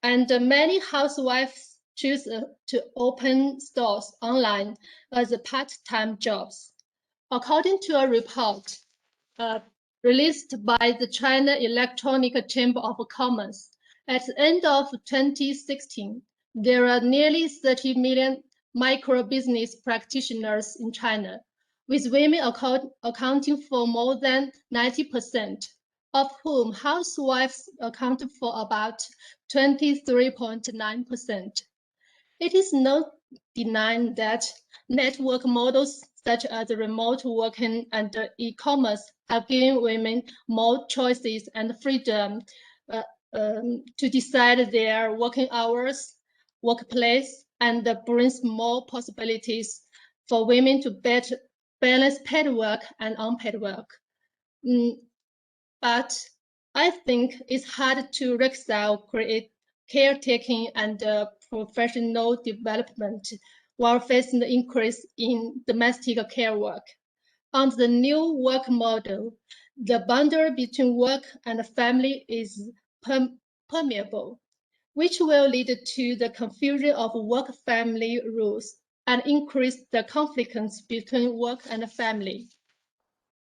And many housewives choose to open stores online as part-time jobs. According to a report released by the China Electronic Chamber of Commerce, at the end of 2016, there are nearly 30 million micro-business practitioners in China, with women accounting for more than 90%, of whom housewives account for about 23.9%. It is no denying that network models such as remote working and e-commerce have given women more choices and freedom to decide their working hours, workplace, and brings more possibilities for women to better balance paid work and unpaid work. But I think it's hard to reconcile caretaking and professional development while facing the increase in domestic care work. Under the new work model, the boundary between work and family is permeable, which will lead to the confusion of work-family rules and increase the conflicts between work and family.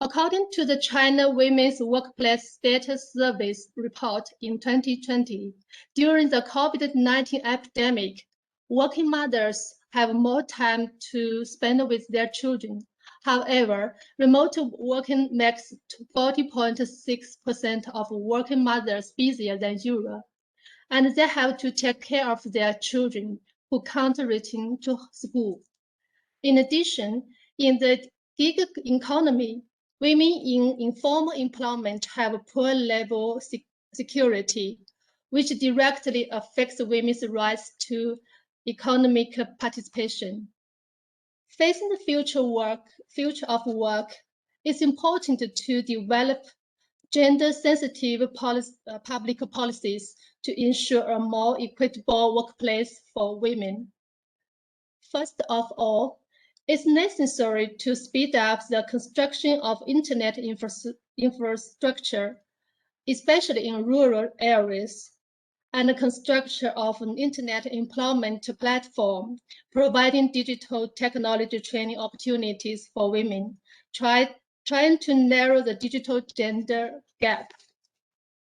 According to the China Women's Workplace Status Service report in 2020, during the COVID-19 epidemic, working mothers have more time to spend with their children. However, remote working makes 40.6% of working mothers busier than usual, and they have to take care of their children who can't return to school. In addition, in the gig economy, women in informal employment have poor labor security, which directly affects women's rights to economic participation. Facing the future of work, it's important to develop gender-sensitive public policies to ensure a more equitable workplace for women. First of all, it's necessary to speed up the construction of internet infrastructure, especially in rural areas, and the construction of an internet employment platform, providing digital technology training opportunities for women, trying to narrow the digital gender gap.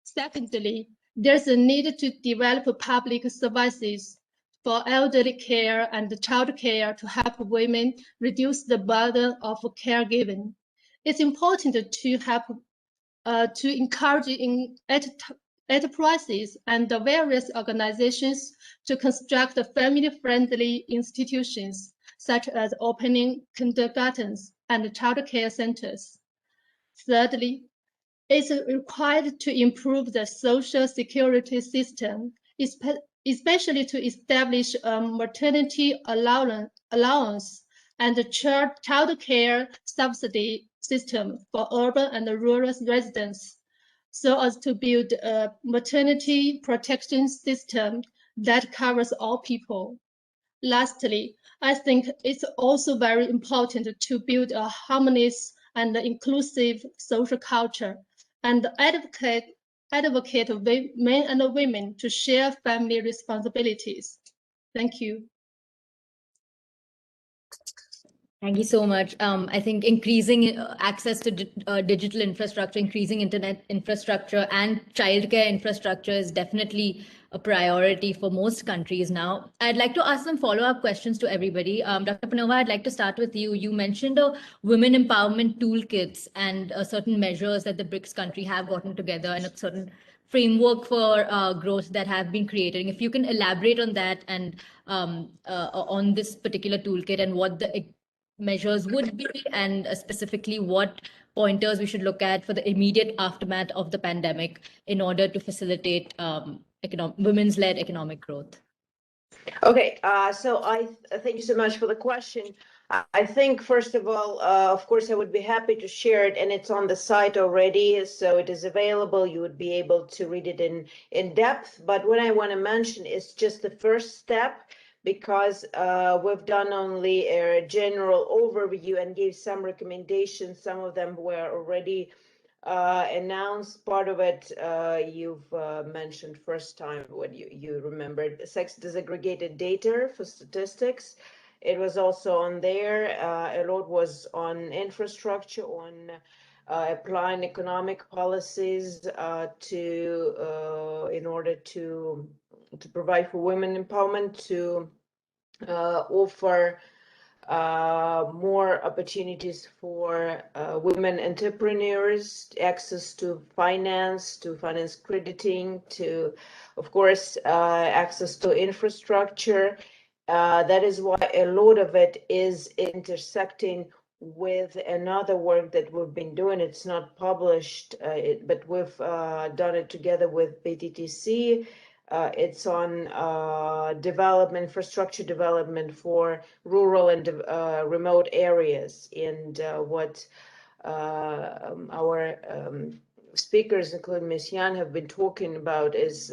Secondly, there's a need to develop public services for elderly care and child care to help women reduce the burden of caregiving. It's important to help to encourage enterprises and the various organizations to construct family-friendly institutions, such as opening kindergartens and child care centers. Thirdly, it's required to improve the social security system, especially to establish a maternity allowance and a child care subsidy system for urban and rural residents, so as to build a maternity protection system that covers all people. Lastly, I think it's also very important to build a harmonious and inclusive social culture and advocate men and women to share family responsibilities. Thank you. Thank you so much. I think increasing access to digital infrastructure, increasing internet infrastructure and childcare infrastructure is definitely a priority for most countries now. I'd like to ask some follow-up questions to everybody. Dr. Panova, I'd like to start with you. You mentioned a women empowerment toolkits and certain measures that the BRICS country have gotten together and a certain framework for growth that have been created. If you can elaborate on that and on this particular toolkit and what the measures would be, and specifically what pointers we should look at for the immediate aftermath of the pandemic in order to facilitate women's-led economic growth. Okay, so I thank you so much for the question. I think, first of all, of course, I would be happy to share it, and it's on the site already, so it is available. You would be able to read it in depth. But what I want to mention is just the first step, because we've done only a general overview and gave some recommendations. Some of them were already announced. Part of it you've mentioned first time when you remembered sex disaggregated data for statistics. It was also on there. A lot was on infrastructure, on applying economic policies to in order to provide for women empowerment, to offer more opportunities for women entrepreneurs, access to finance crediting, to, of course, access to infrastructure. That is why a lot of it is intersecting with another work that we've been doing. It's not published, but we've done it together with BTTC. It's on infrastructure development for rural and remote areas. And what our speakers, including Ms. Yan, have been talking about is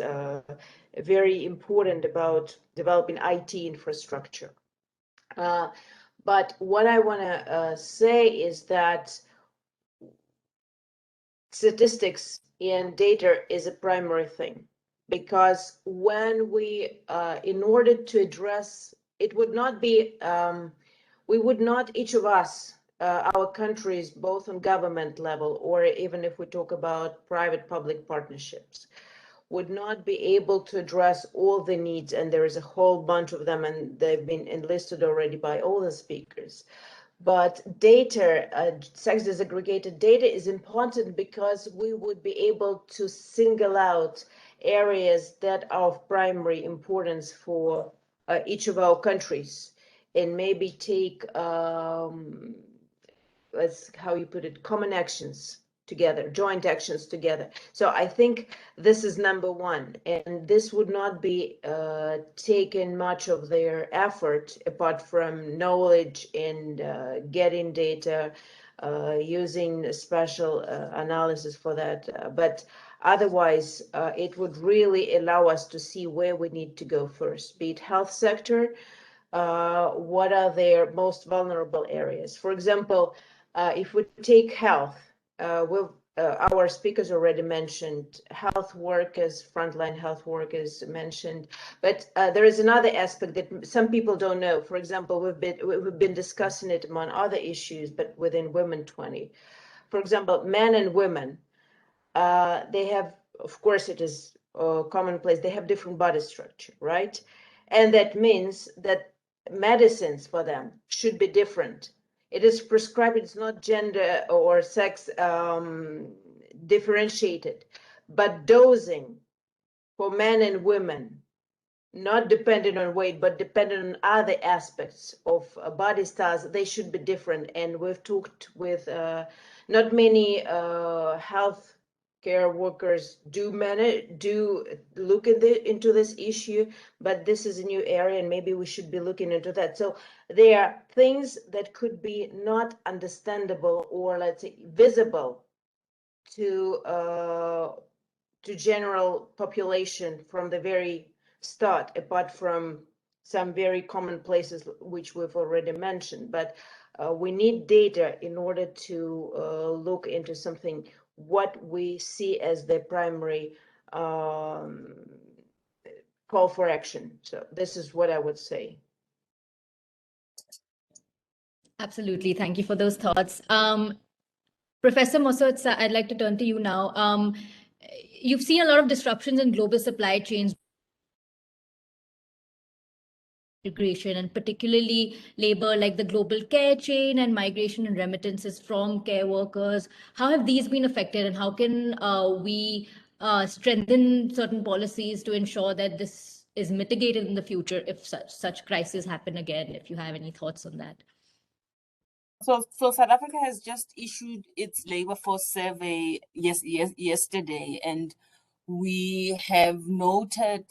very important about developing IT infrastructure. But what I want to say is that statistics and data is a primary thing. Because when we, in order to address, it would not be, we would not, each of us, our countries, both on government level, or even if we talk about private-public partnerships, would not be able to address all the needs, and there is a whole bunch of them, and they've been enlisted already by all the speakers. But data, sex disaggregated data is important because we would be able to single out areas that are of primary importance for each of our countries, and maybe take, let's, how you put it, common actions together, joint actions together. So I think this is number one, and this would not be taking much of their effort apart from knowledge and getting data, using special analysis for that. But otherwise, it would really allow us to see where we need to go first, be it health sector, what are their most vulnerable areas. For example, if we take health, our speakers already mentioned health workers, frontline health workers mentioned, but there is another aspect that some people don't know. For example, we've been discussing it among other issues, but within Women 20. For example, men and women, they have, of course, it is commonplace, they have different body structure, right? And that means that medicines for them should be different. It is prescribed, it's not gender or sex differentiated, but dosing for men and women, not dependent on weight, but dependent on other aspects of body styles, they should be different. And we've talked with not many health care workers do look into this issue, but this is a new area and maybe we should be looking into that. So there are things that could be not understandable or, let's say, visible to general population from the very start, apart from some very common places which we've already mentioned. But we need data in order to look into something what we see as the primary call for action. So this is what I would say. Absolutely. Thank you for those thoughts. Professor Masood, I'd like to turn to you now. You've seen a lot of disruptions in global supply chains, integration, and particularly labor like the global care chain and migration and remittances from care workers. How have these been affected, and how can we strengthen certain policies to ensure that this is mitigated in the future if such crises happen again? If you have any thoughts on that. So South Africa has just issued its labor force survey yesterday, and we have noted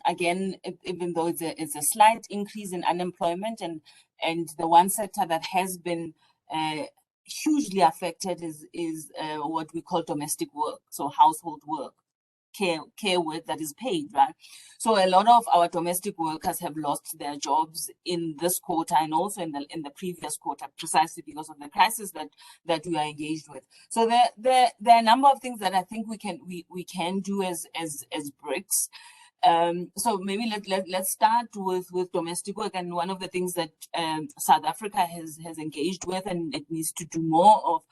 again, even though it's a slight increase in unemployment, and the one sector that has been hugely affected is what we call domestic work, so household work. Care work that is paid, right? So a lot of our domestic workers have lost their jobs in this quarter and also in the previous quarter, precisely because of the crisis that we are engaged with. So there are a number of things that I think we can do as BRICS. So maybe let's start with domestic work, and one of the things that South Africa has engaged with and it needs to do more of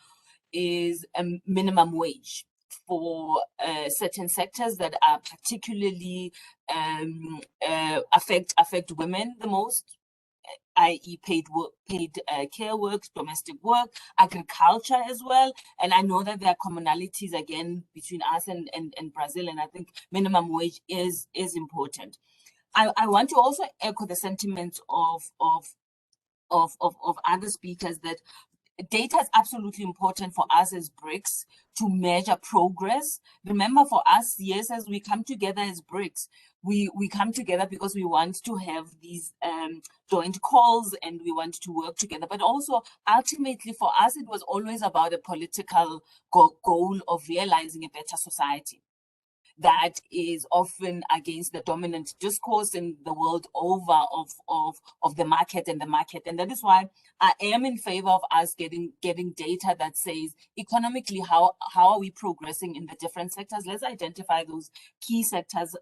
is a minimum wage for certain sectors that are particularly affect women the most, i.e. paid care work, domestic work, agriculture as well. And I know that there are commonalities again between us and Brazil, and I think minimum wage is important. I want to also echo the sentiments of other speakers that data is absolutely important for us as BRICS to measure progress. Remember, for us, yes, as we come together as BRICS, we come together because we want to have these joint calls and we want to work together. But also, ultimately, for us, it was always about a political goal of realizing a better society that is often against the dominant discourse in the world over of the market and the market. And that is why I am in favor of us getting data that says economically how are we progressing in the different sectors. Let's identify those key sectors,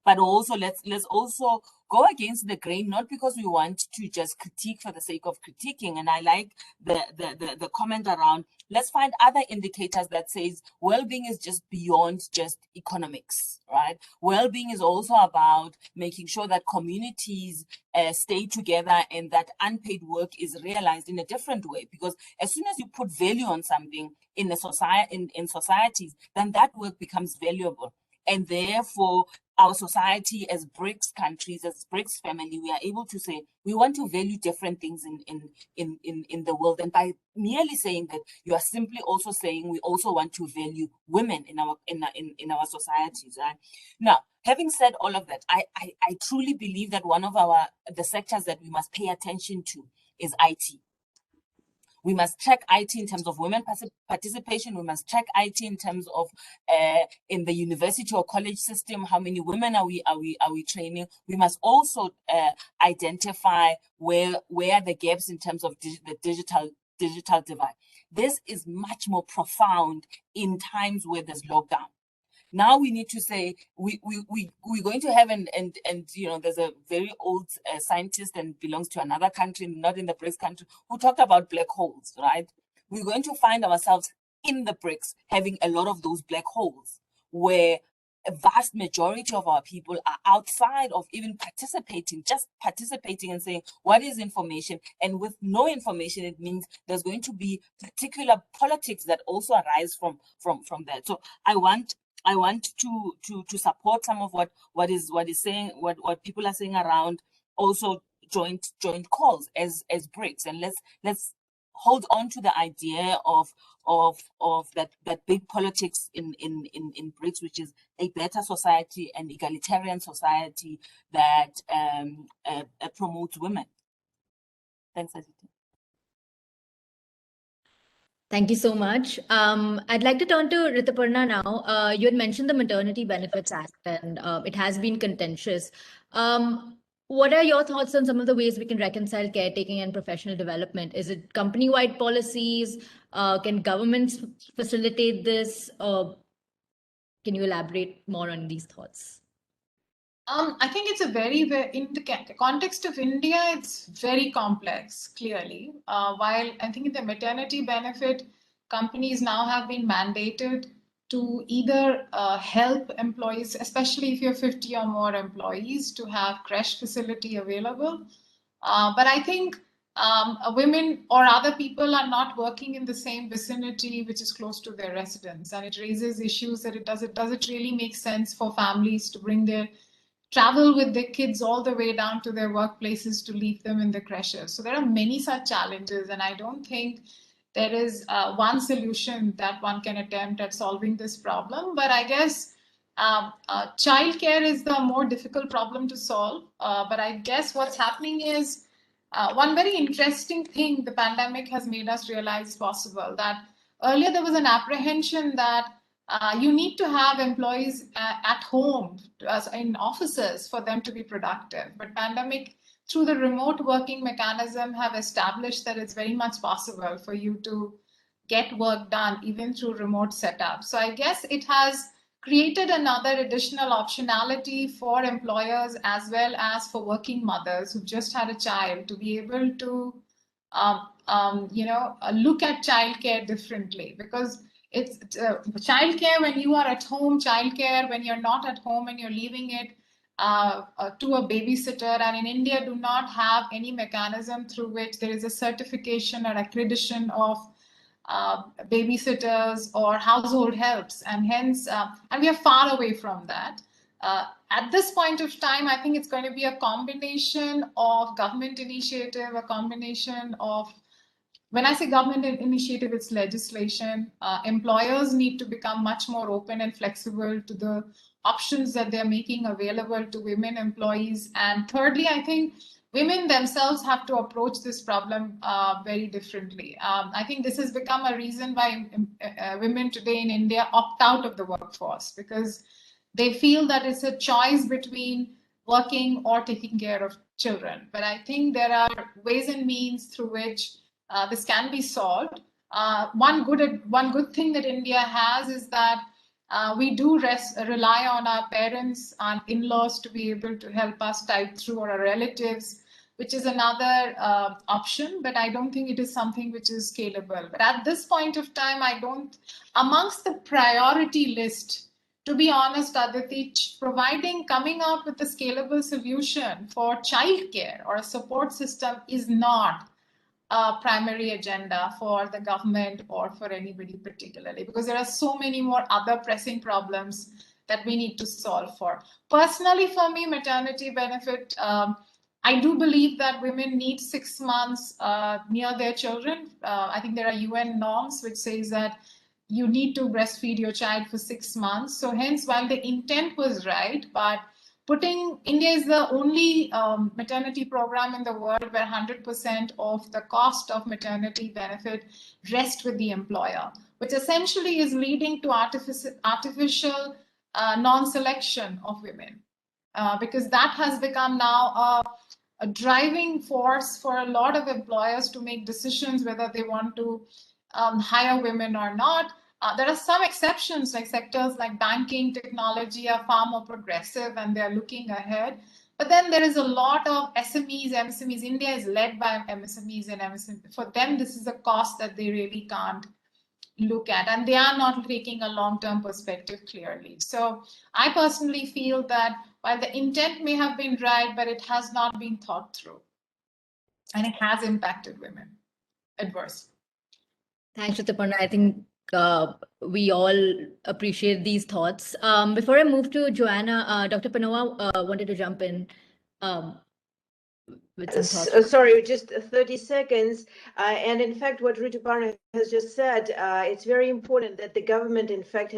but also let's also go against the grain, not because we want to just critique for the sake of critiquing. And I like the comment around, let's find other indicators that says well-being is just beyond just economics, right? Well-being is also about making sure that communities stay together and that unpaid work is realized in a different way. Because as soon as you put value on something in a society, in societies, then that work becomes valuable. And therefore, our society as BRICS countries, as BRICS family, we are able to say we want to value different things in the world. And by merely saying that, you are simply also saying we also want to value women in our societies. Right? Now, having said all of that, I truly believe that one of the sectors that we must pay attention to is IT. We must track IT in terms of women participation. We must track IT in terms of in the university or college system, how many women are we training. We must also identify where are the gaps in terms of the digital divide. This is much more profound in times where there's lockdown. Now we need to say we're going to have and you know, there's a very old scientist and belongs to another country, not in the BRICS country, who talked about black holes, right? We're going to find ourselves in the BRICS having a lot of those black holes where a vast majority of our people are outside of even participating, just participating and saying, what is information? And with no information, it means there's going to be particular politics that also arise from that. So I want to support some of what people are saying around also joint calls as BRICS, and let's hold on to the idea of that big politics in BRICS, which is a better society, an egalitarian society that promotes women. Thanks, Aditi. Thank you so much. I'd like to turn to Rituparna now. You had mentioned the Maternity Benefits Act, and it has been contentious. What are your thoughts on some of the ways we can reconcile caretaking and professional development? Is it company-wide policies? Can governments facilitate this? Can you elaborate more on these thoughts? I think it's a very, in the context of India, it's very complex, clearly. While I think in the maternity benefit, companies now have been mandated to either help employees, especially if you have 50 or more employees, to have creche facility available. But I think women or other people are not working in the same vicinity which is close to their residence, and it raises issues that does it really make sense for families to bring their travel with their kids all the way down to their workplaces to leave them in the creches. So there are many such challenges, and I don't think there is one solution that one can attempt at solving this problem. But I guess childcare is the more difficult problem to solve. But I guess what's happening is one very interesting thing the pandemic has made us realize possible, that earlier there was an apprehension that you need to have employees at home in offices for them to be productive. But pandemic, through the remote working mechanism, have established that it's very much possible for you to get work done even through remote setup. So I guess it has created another additional optionality for employers as well as for working mothers who've just had a child to be able to look at childcare differently, because it's childcare when you are at home, childcare when you're not at home and you're leaving it to a babysitter. And in India, do not have any mechanism through which there is a certification or accreditation of babysitters or household helps, and hence, and we are far away from that. At this point of time, I think it's going to be a combination of government initiative, a combination of, when I say government initiative, it's legislation. Employers need to become much more open and flexible to the options that they're making available to women employees. And thirdly, I think women themselves have to approach this problem very differently. I think this has become a reason why women today in India opt out of the workforce, because they feel that it's a choice between working or taking care of children. But I think there are ways and means through which this can be solved. One good thing that India has is that we do rely on our parents and in-laws to be able to help us tide through, or our relatives, which is another option, but I don't think it is something which is scalable. But at this point of time, amongst the priority list, to be honest, Aditi, coming up with a scalable solution for childcare or a support system is not a primary agenda for the government or for anybody particularly, because there are so many more other pressing problems that we need to solve for. Personally, for me, maternity benefit, I do believe that women need 6 months near their children. I think there are UN norms which says that you need to breastfeed your child for 6 months. So hence, while the intent was right, but India is the only maternity program in the world where 100% of the cost of maternity benefit rests with the employer, which essentially is leading to artificial non-selection of women, because that has become now a driving force for a lot of employers to make decisions whether they want to hire women or not. There are some exceptions, like sectors like banking, technology are far more progressive and they're looking ahead. But then there is a lot of SMEs, MSMEs. India is led by MSMEs and MSMEs. For them, this is a cost that they really can't look at, and they are not taking a long-term perspective clearly. So I personally feel that while the intent may have been right, but it has not been thought through, and it has impacted women adversely. Thanks, Rituparna. I think we all appreciate these thoughts. Before I move to Joanna, Dr. Panoa wanted to jump in with some thoughts. Sorry, just 30 seconds. And in fact, what Rituparna has just said, it's very important that the government, in fact,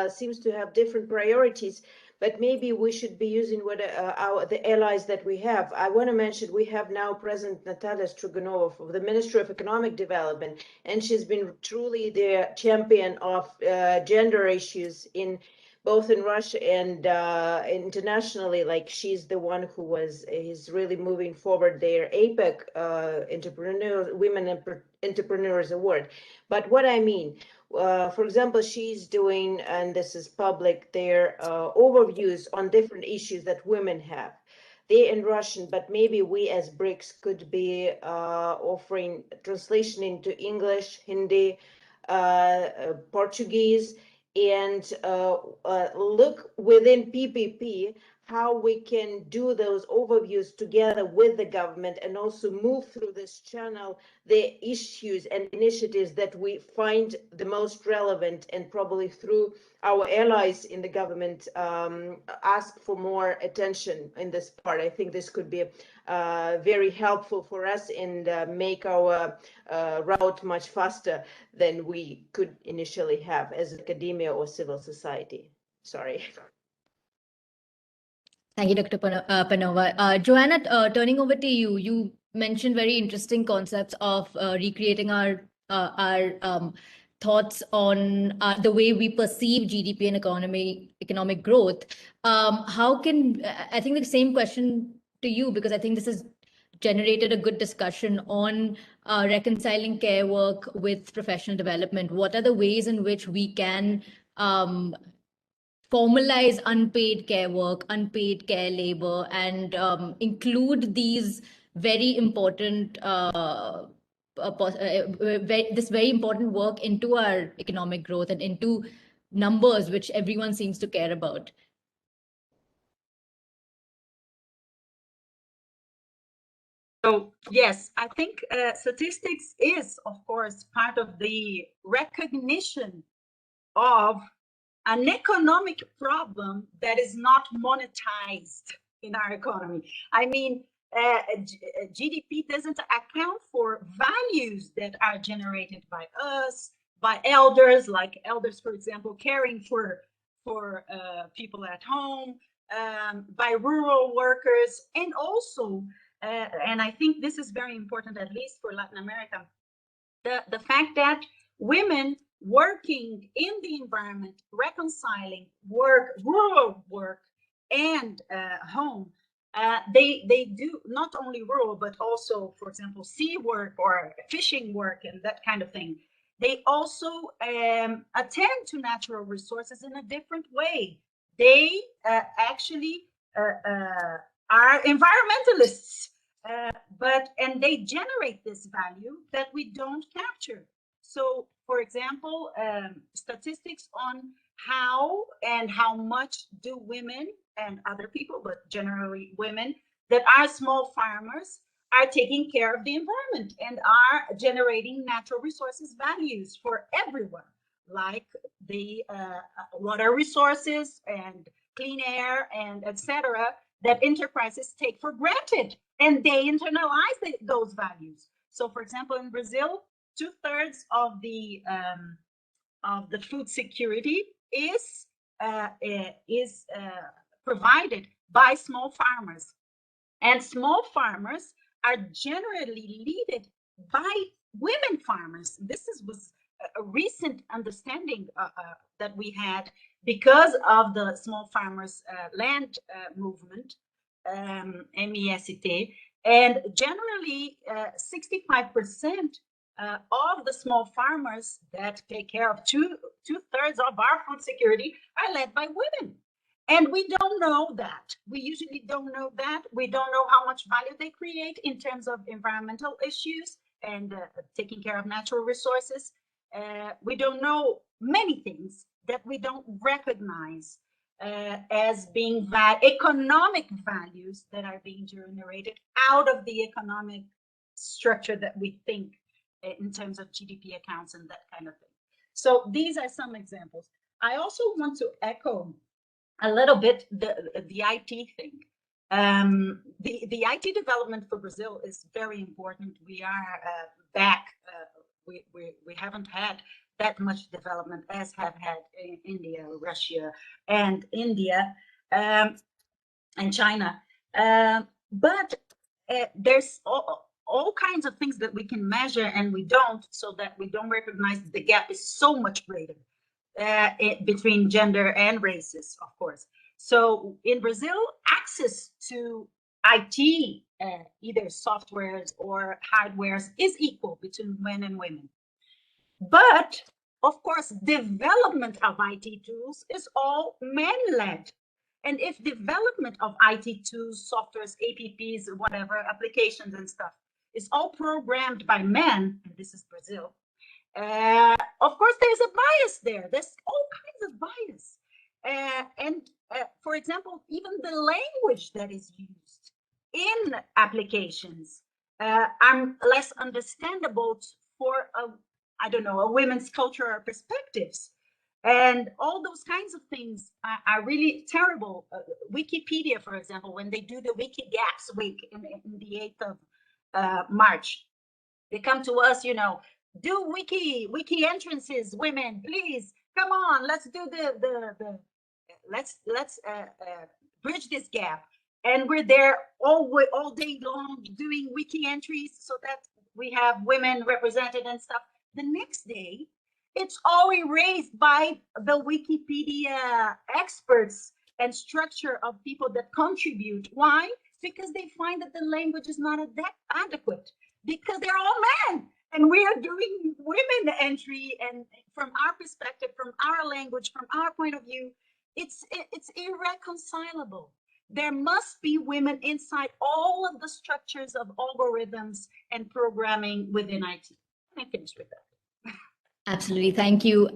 seems to have different priorities. But maybe we should be using the allies that we have. I want to mention we have now President Natalia Struganova of the Ministry of Economic Development, and she's been truly the champion of gender issues both in Russia and internationally. Like, she's the one who is really moving forward their APEC Women Entrepreneurs Award. But what I mean, For example, she's doing, and this is public, their overviews on different issues that women have. They're in Russian, but maybe we as BRICS could be offering translation into English, Hindi, Portuguese, and look within PPP how we can do those overviews together with the government and also move through this channel the issues and initiatives that we find the most relevant, and probably through our allies in the government ask for more attention in this part. I think this could be very helpful for us and make our route much faster than we could initially have as academia or civil society. Sorry. Thank you, Dr. Panova. Joanna, turning over to you, you mentioned very interesting concepts of recreating our thoughts on the way we perceive GDP and economic growth. I think the same question to you, because I think this has generated a good discussion on reconciling care work with professional development. What are the ways in which we can formalize unpaid care work, unpaid care labor, and include these very important this very important work into our economic growth and into numbers which everyone seems to care about? So yes, I think statistics is, of course, part of the recognition of an economic problem that is not monetized in our economy. I mean, GDP doesn't account for values that are generated by us, by elders, like elders, for example, caring for people at home, by rural workers, and also, and I think this is very important, at least for Latin America, the fact that women working in the environment, reconciling work, rural work, and home, they do not only rural, but also, for example, sea work or fishing work and that kind of thing. They also attend to natural resources in a different way. They actually are environmentalists, and they generate this value that we don't capture. So, for example, statistics on how and how much do women and other people, but generally women that are small farmers, are taking care of the environment and are generating natural resources values for everyone, like the water resources and clean air and etc. that enterprises take for granted, and they internalize those values. So, for example, in Brazil, 2/3 of the food security is provided by small farmers, and small farmers are generally led by women farmers. This was a recent understanding that we had because of the small farmers land movement, MEST, and generally 65% of the small farmers that take care of two-thirds of our food security are led by women. And we don't know that. We usually don't know that. We don't know how much value they create in terms of environmental issues and taking care of natural resources. We don't know many things that we don't recognize as being economic values that are being generated out of the economic structure that we think in terms of GDP accounts and that kind of thing. So these are some examples. I also want to echo a little bit the IT thing. The IT development for Brazil is very important. We are back. We haven't had that much development as have had in India, Russia, and India, and China. But there's all kinds of things that we can measure and we don't, so that we don't recognize the gap is so much greater between gender and races, of course. So in Brazil, access to IT, either softwares or hardwares, is equal between men and women. But of course, development of IT tools is all man-led. And if development of IT tools, softwares, APPs, whatever, applications and stuff is all programmed by men, and this is Brazil, of course, there's a bias there. There's all kinds of bias. For example, even the language that is used in applications are less understandable for I don't know, a women's cultural perspectives. And all those kinds of things are really terrible. Wikipedia, for example, when they do the Wiki Gaps Week in the 8th of March, they come to us, you know, do wiki entrances, women, please, come on, let's do let's bridge this gap. And we're there all day long doing wiki entries so that we have women represented and stuff. The next day, it's all erased by the Wikipedia experts and structure of people that contribute. Why? Because they find that the language is not adequate, because they're all men and we are doing women entry. And from our perspective, from our language, from our point of view, it's irreconcilable. There must be women inside all of the structures of algorithms and programming within IT. I finish with that. Absolutely. Thank you.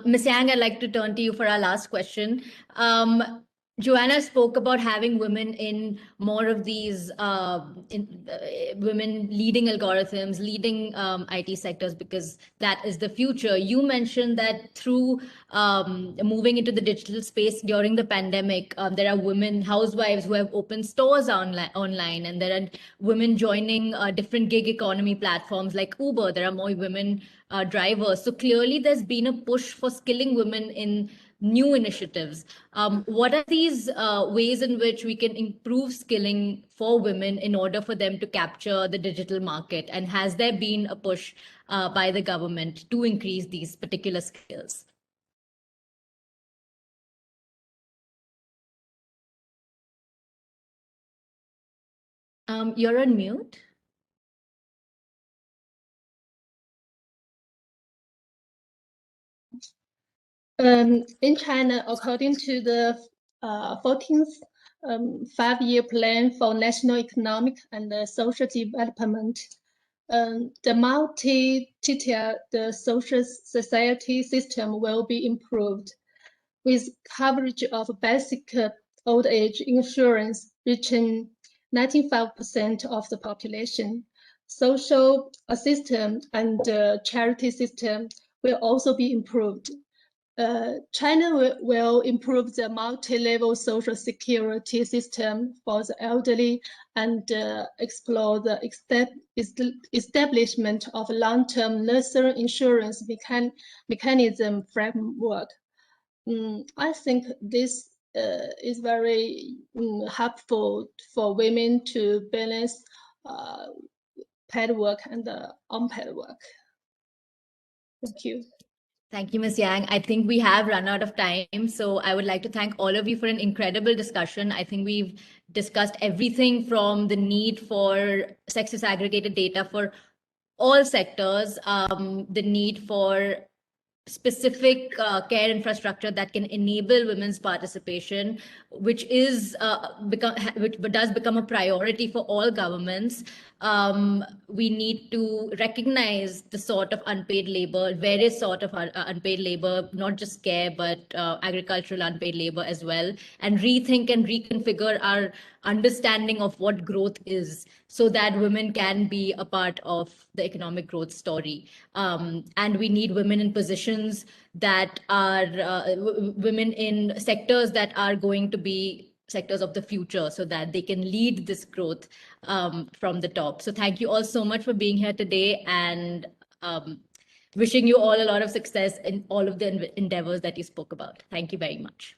Ms. Yang, I'd like to turn to you for our last question. Joanna spoke about having women in more of these women leading algorithms, leading IT sectors, because that is the future. You mentioned that through moving into the digital space during the pandemic, there are women housewives who have opened stores online, and there are women joining different gig economy platforms like Uber. There are more women drivers. So clearly there's been a push for skilling women in new initiatives. What are these ways in which we can improve skilling for women in order for them to capture the digital market? And has there been a push by the government to increase these particular skills? You're on mute. In China, according to the 14th five-year plan for national economic and social development, the multi-tier social society system will be improved, with coverage of basic old age insurance reaching 95% of the population. Social assistance and charity system will also be improved. China will improve the multi-level social security system for the elderly and explore the establishment of long-term nursery insurance mechanism framework. I think this is very helpful for women to balance paid work and unpaid work. Thank you. Thank you, Ms. Yang. I think we have run out of time. So I would like to thank all of you for an incredible discussion. I think we've discussed everything from the need for sex disaggregated data for all sectors, the need for specific care infrastructure that can enable women's participation, which does become a priority for all governments. We need to recognize the sort of unpaid labor, various sort of unpaid labor, not just care, but agricultural unpaid labor as well, and rethink and reconfigure our understanding of what growth is, so that women can be a part of the economic growth story. And we need women in positions that are women in sectors that are going to be sectors of the future, so that they can lead this growth from the top. So thank you all so much for being here today, and wishing you all a lot of success in all of the endeavors that you spoke about. Thank you very much.